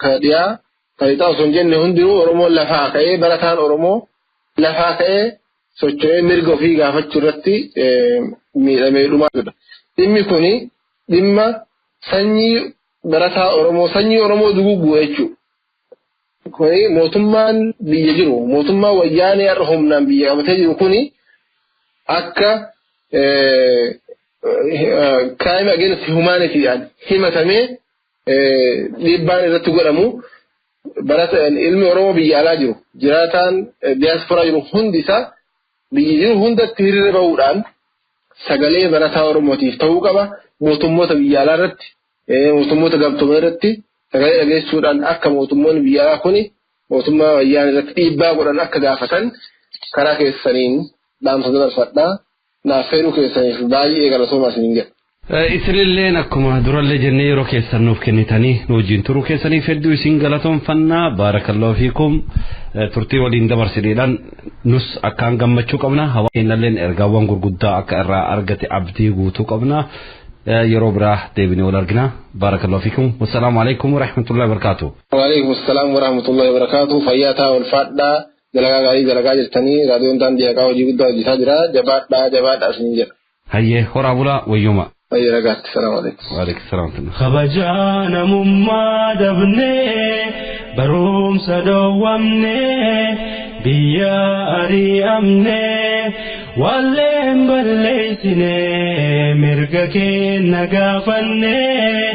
ka dhiyaa, ka lixaa osoo hin jenne hundinuu Oromoon lafaa ka'ee barataan Oromoo lafaa ka'ee socho'ee mirga ofii gaafachuu irratti miidhamee dhumaa jira. Dhimmi kuni dhimma sanyii barataa Oromoo sanyii Oromoo dugugguu jechuudha. Kuni mootummaan biyya jiru mootummaa wayyaanee har'a humnaan biyya qabatee jiru kuni akka crime against humanity himatamee dhiibbaan irratti godhamu ilmi Oromoo biyya alaa jiru jiraataan diaspora jiru hundi isaa biyya jiru hundatti hiriira bahuudhaan sagalee barataa Oromootiif ta'uu qaba. Mootummoota biyya alaa irratti mootummoota gamtoomanii irratti sagalee dhageessuudhaan akka mootummoonni biyya alaa kuni mootummaa wayyaanee irratti dhiibbaa godhan akka gaafatan karaa keessaniin dhaamsa dabarfadhaa. Naafeeruu keessaniif baay'ee galatoomaa isiniin jedha. Isinilleen akkuma durallee jennee yeroo keessan nuuf kennitanii nu wajjin turuu keessaniif hedduu isin galatoomfannaa baarakallaahu fiikum turtii waliin dabarsineedhaan nus akkaan gammachuu qabna hawaasa keenyalleen ergaawwan gurguddaa akka irraa argate abdii guutuu qabna yeroo biraa deebinee wal argina baarakallaahu fiikum wassalaamu alaikum warahmatullahi wabarakatuh. Waalaikum assalaam warahmatullahi wabarakatuh fayyaa ta'aa ulfaadhaa. Dalagaa gaarii dalagaa jirtanii raadiyoon daandii haqaa hojii guddaa hojjetaa jira jabaadhaa isiniin jedha. Hayyee horaa bulaa wayyuma. Hayyee ragaatti salaamu alaikum. Waalaikum salaam. Kabajaa namummaa dabnee barumsa dhoowwamnee biyya ari'amnee walleen balleessinee mirga keenya gaafannee.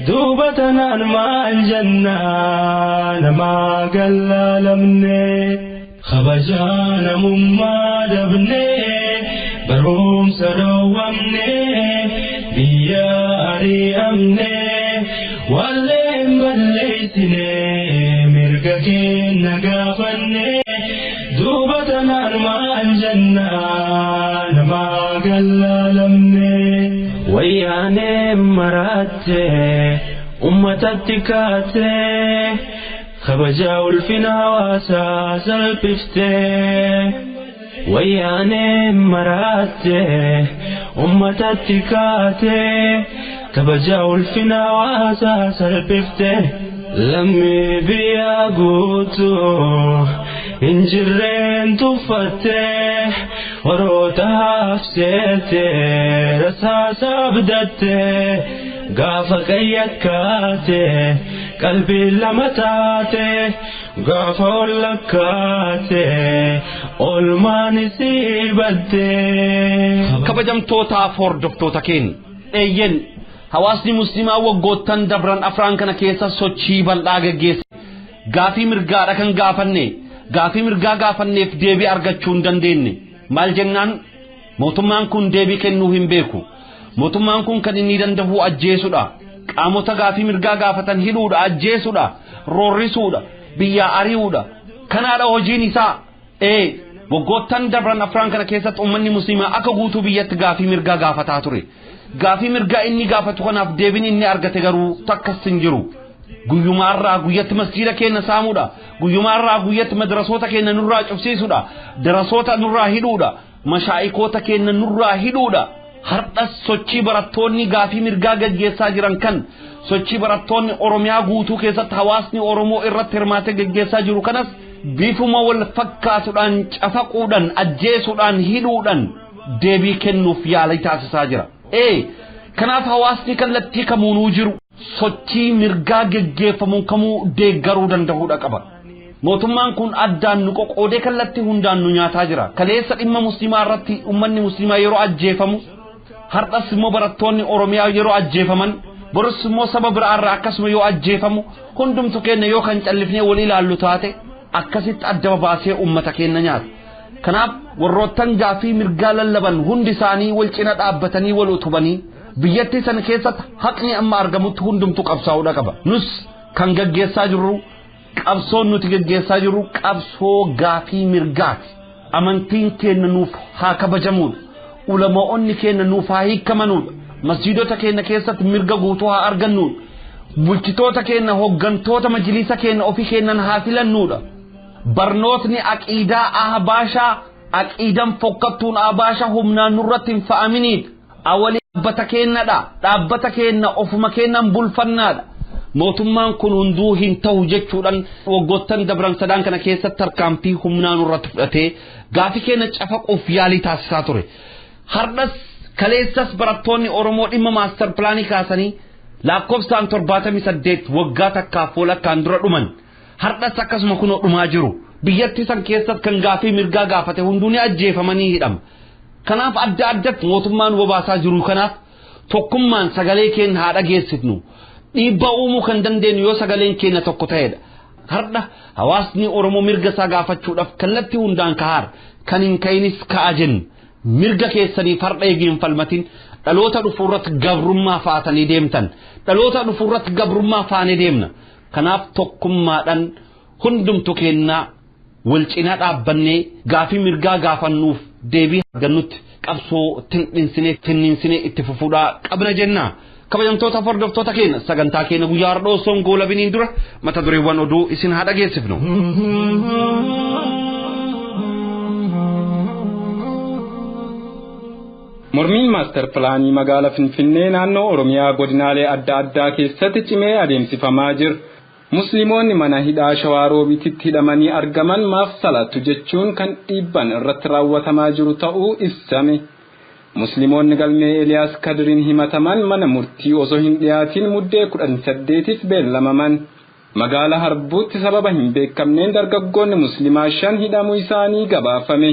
Duuba tanaan maal jennaa namaa gallaalamnee kabajaa namummaa dabnee barumsa dhoowwamnee biyya ari'amnee walleen balleessinee mirga keenya gaafannee duuba tanaan maal jennaa namaa gallaalamnee. Wayyaanee maraattee ummatatti kaatee kabajaa ulfina hawaasaa salphiftee. Wayyaanee maraattee ummatatti kaatee kabajaa ulfina hawaasaa salphiftee. Lammii biyya guutuu injirreen tuffattee horoota hafseetee rasaasa abdattee gaafa qayyakkaatee qalbii lama taatee gaafa ol lakkaatee olmaan isii baddee. Kabajamtootaaf hordoftoota keenya eeyyen hawaasni muslimaa waggoottan dabran afraan kana keessa sochii bal'aa gaggeesse gaafii mirgaadha kan gaafanne gaafii mirgaa gaafanneef deebii argachuu hin dandeenye maal jennaan mootummaan kun deebii kennuu hin beeku mootummaan kun kan inni danda'u ajjeesuudha qaamota gaafii mirgaa gaafatan hidhuudha ajjeesuudha roorrisuudha biyya ari'uudha kanaadha hojiin isaa waggoottan dabran afraan kana keessatti uummanni muslimaa akka guutuu biyyatti gaafii mirgaa gaafataa ture gaafii mirgaa inni gaafatu kanaaf deebiin inni argate garuu takkas hin jiru guyyumaarraa guyyatti masjiida keenya saamuudha guyyumaarraa guyyatti madrasoota keenya nurraa cufsiisuudha darasoota nurraa hidhuudha mashaayikoota keenya nurraa hidhuudha har'as sochii barattoonni gaafii mirgaa gaggeessaa jiran kan sochii barattoonni Oromiyaa guutuu keessatti hawaasni Oromoo irratti hirmaatee gaggeessaa jiru kanas bifuma wal fakkaatuudhaan cafaquudhaan ajjeesuudhaan hidhuudhaan deebii kennuuf yaalii taasisaa jira. Kanaaf hawaasni kallattii kamuunuu jiru sochii mirgaa gaggeeffamuun kamuu deeggaruu danda'uudha qaba. Mootummaan kun addaan nu qoqqoodee kallattii hundaan nu nyaataa jira. Kaleessa dhimma musliimaa irratti uummanni musliimaa yeroo ajjeefamu har'as immoo barattoonni Oromiyaa yeroo ajjeefaman borus immoo saba biraarraa akkasuma yoo ajjeefamu hundumtu keenya yoo kan callifnee wal ilaallu taate akkasitti adda baasee uummata keenya nyaata. Kanaaf warroottan gaafii mirgaa lallaban hundi isaanii wal cina dhaabbatanii wal utubanii biyyattii sana keessatti haqni amma argamutti hundumtu qabsaa'uudha qaba. Nus kan gaggeessaa jirru qabsoon nuti gaggeessaa jirru qabsoo gaafii mirgaati. Amantiin keenya nuuf haa kabajamuudha. Ulamaa'onni keenya nuuf haa hiikamanuudha. Masjiidota keenya keessatti mirga guutuu haa argannuudha. Bulchitoota keenya hoggantoota majlisa keenya ofii keenyan haa filannuudha. Barnootni aqiidaa ahbaashaa aqiidan fokkattuun ahbaashaa humnaan nurratti hin fa'aminiidha. Awwali dhaabbata keenyadha. Dhaabbata keenya ofuma keenyan bulfannaadha. Mootummaan kun hunduu hin ta'u jechuudhaan waggoottan dabran sadaan kana keessatti tarkaanfii humnaan nurratti fudhatee gaafii keenya cafaquuf yaalii taasisaa ture. Har'as kaleessas barattoonni Oromoo dhimma maastar pilaanii kaasanii lakkoofsaan 78 waggaa takkaaf walakkaan dura dhuman. Har'as akkasuma kunoo dhumaa jiru. Biyyattii san keessatti kan gaafii mirgaa gaafate hunduu ni ajjeefamanii hidhama. Kanaaf adda addatti mootummaan wabaasaa jiru kanaaf tokkummaan sagalee keenya haa dhageessifnu. Dhiibbaa uumuu kan dandeenyu yoo sagaleen keenya tokko ta'edha. Har'a hawaasni Oromoo mirga isaa gaafachuudhaaf kallattii hundaan kahaar kan hin ka'inis ka'a jennu. Mirga keessaniif har'a eegiin falmatin dhaloota dhufuurratti gabrummaa faatanii deemtan. Dhaloota dhufuurratti gabrummaa faanee deemna. Kanaaf tokkummaadhaan hundumtu keenya wal cina dhaabbannee gaafii mirgaa gaafannuuf deebii argannutti qabsoo tinninsinee itti fufuudhaa qabna jenna. Kabajamtoota hordoftoota keenya sagantaa keenya guyyaa har'aa osoon goolabiniin dura mata dureewwan oduu isin haa dhageessifnu. Mormiin maaster pilaanii magaalaa Finfinnee naannoo Oromiyaa godinaalee adda addaa keessatti cimee adeemsifamaa jira. Musliimoonni mana hidhaa Shawaaroobiititti hidhamanii argaman maaf salaatu jechuun kan dhiibban irratti raawwatamaa jiru ta'uu ibsame. Musliimoonni galmee Eliyaas Kadiriin himataman mana murtii osoo hin dhiyaatin muddee 18tiif beellamaman. Magaalaa Harbuutti sababa hin beekamneen dargaggoonni musliimaa 5 hidhamuu isaanii gabaafame.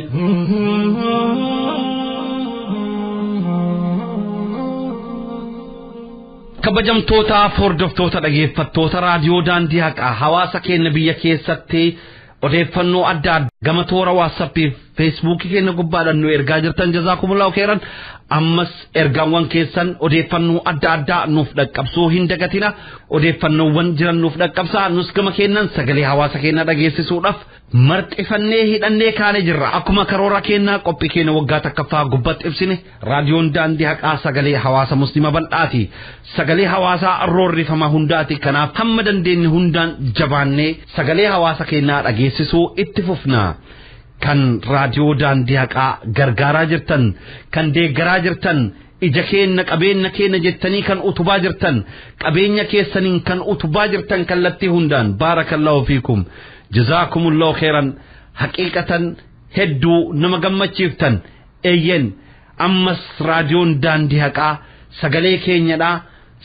Kabajamtoota hordoftoota dhageeffattoota raadiyoo daandii haqaa hawaasa keenya biyya keessatti odeeffannoo adda addaa gama toora WhatsAppii fi Facebookii keenya gubbaadhaan nu ergaa jirtan jazaakumullahu khairan. Ammas ergaawwan keessan odeeffannoo adda addaa nuuf dhaqqabsuu hin dagatina. Odeeffannoowwan jiran nuuf dhaqqabsaa nus gama keennan sagalee hawaasa keenya dhageessisuudhaaf marxifannee hidhannee kaane jirra. Akkuma karoora keenya qophii keenya waggaa takkaffaa gubbatti ibsine raadiyoon daandii haqaa sagalee hawaasa muslima bal'aati. Sagalee hawaasaa roorrifama hundaati. Kanaaf hamma dandeenye hundaan jabaannee sagalee hawaasa keenyaa dhageessisuu itti fufna. Kan raadiyoo daandii haqaa gargaaraa jirtan kan deeggaraa jirtan ija keenya qabeenya keenya jettanii kan utubaa jirtan qabeenya keessaniin kan utubaa jirtan kallattii hundaan baarakallahu fiikum jazaakumullahu khairan. Haqiiqatan hedduu nama gammachiiftan eeyyen ammas raadiyoon daandii haqaa sagalee keenyadha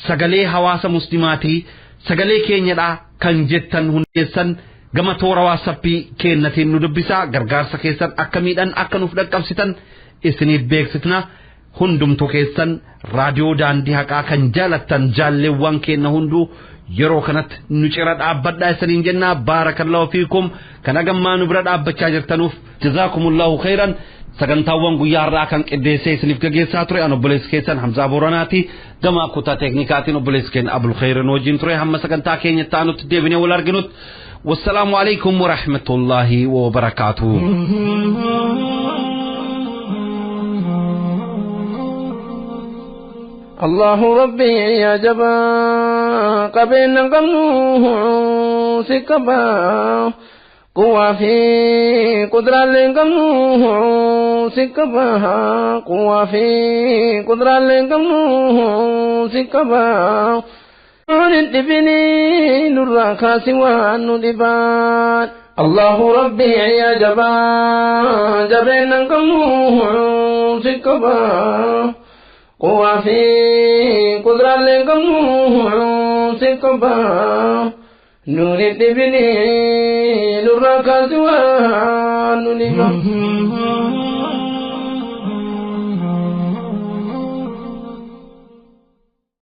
sagalee hawaasa muslimaatii sagalee keenyadha kan jettan hundeessan gama toora WhatsAppii keenyatiin nu dubbisaa gargaarsa keessan akka miidhan akka nuuf dhaqqabsitan isiniif beeksifna. Hundumtu keessan raadiyoo daandii haqaa kan jaalattan jaalleewwan keenya hunduu yeroo kanatti nu cira dhaabbadhaa isiniin jenna. Baarakallahu fiikum kan agammaa nu bira dhaabbachaa jirtanuuf jazaakumullahu khairan. Sagantaawwan guyyaa har'aa kan qindeessee isiniif gaggeessaa ture an obboleessi keessan Hamzaa Booranaati. Gama kutaa teeknikaatiin obboleessi keenya Abul Khairin wajjin ture. Hamma sagantaa keenya ta'anutti deebinee wal arginutti. والسلام عليكم ورحمة الله وبركاته. الله ربي يا جبا قبل قمنوه سكبا قوة في قدرة لقمنوه سكبا قوة في قدرة لقمنوه سكبا ندبني نراك سوى ندبان الله ربي يا جبا جبين قمنوه سكبا قوة في قدرة لقمنوه سكبا نور الدبني نور كازوان نور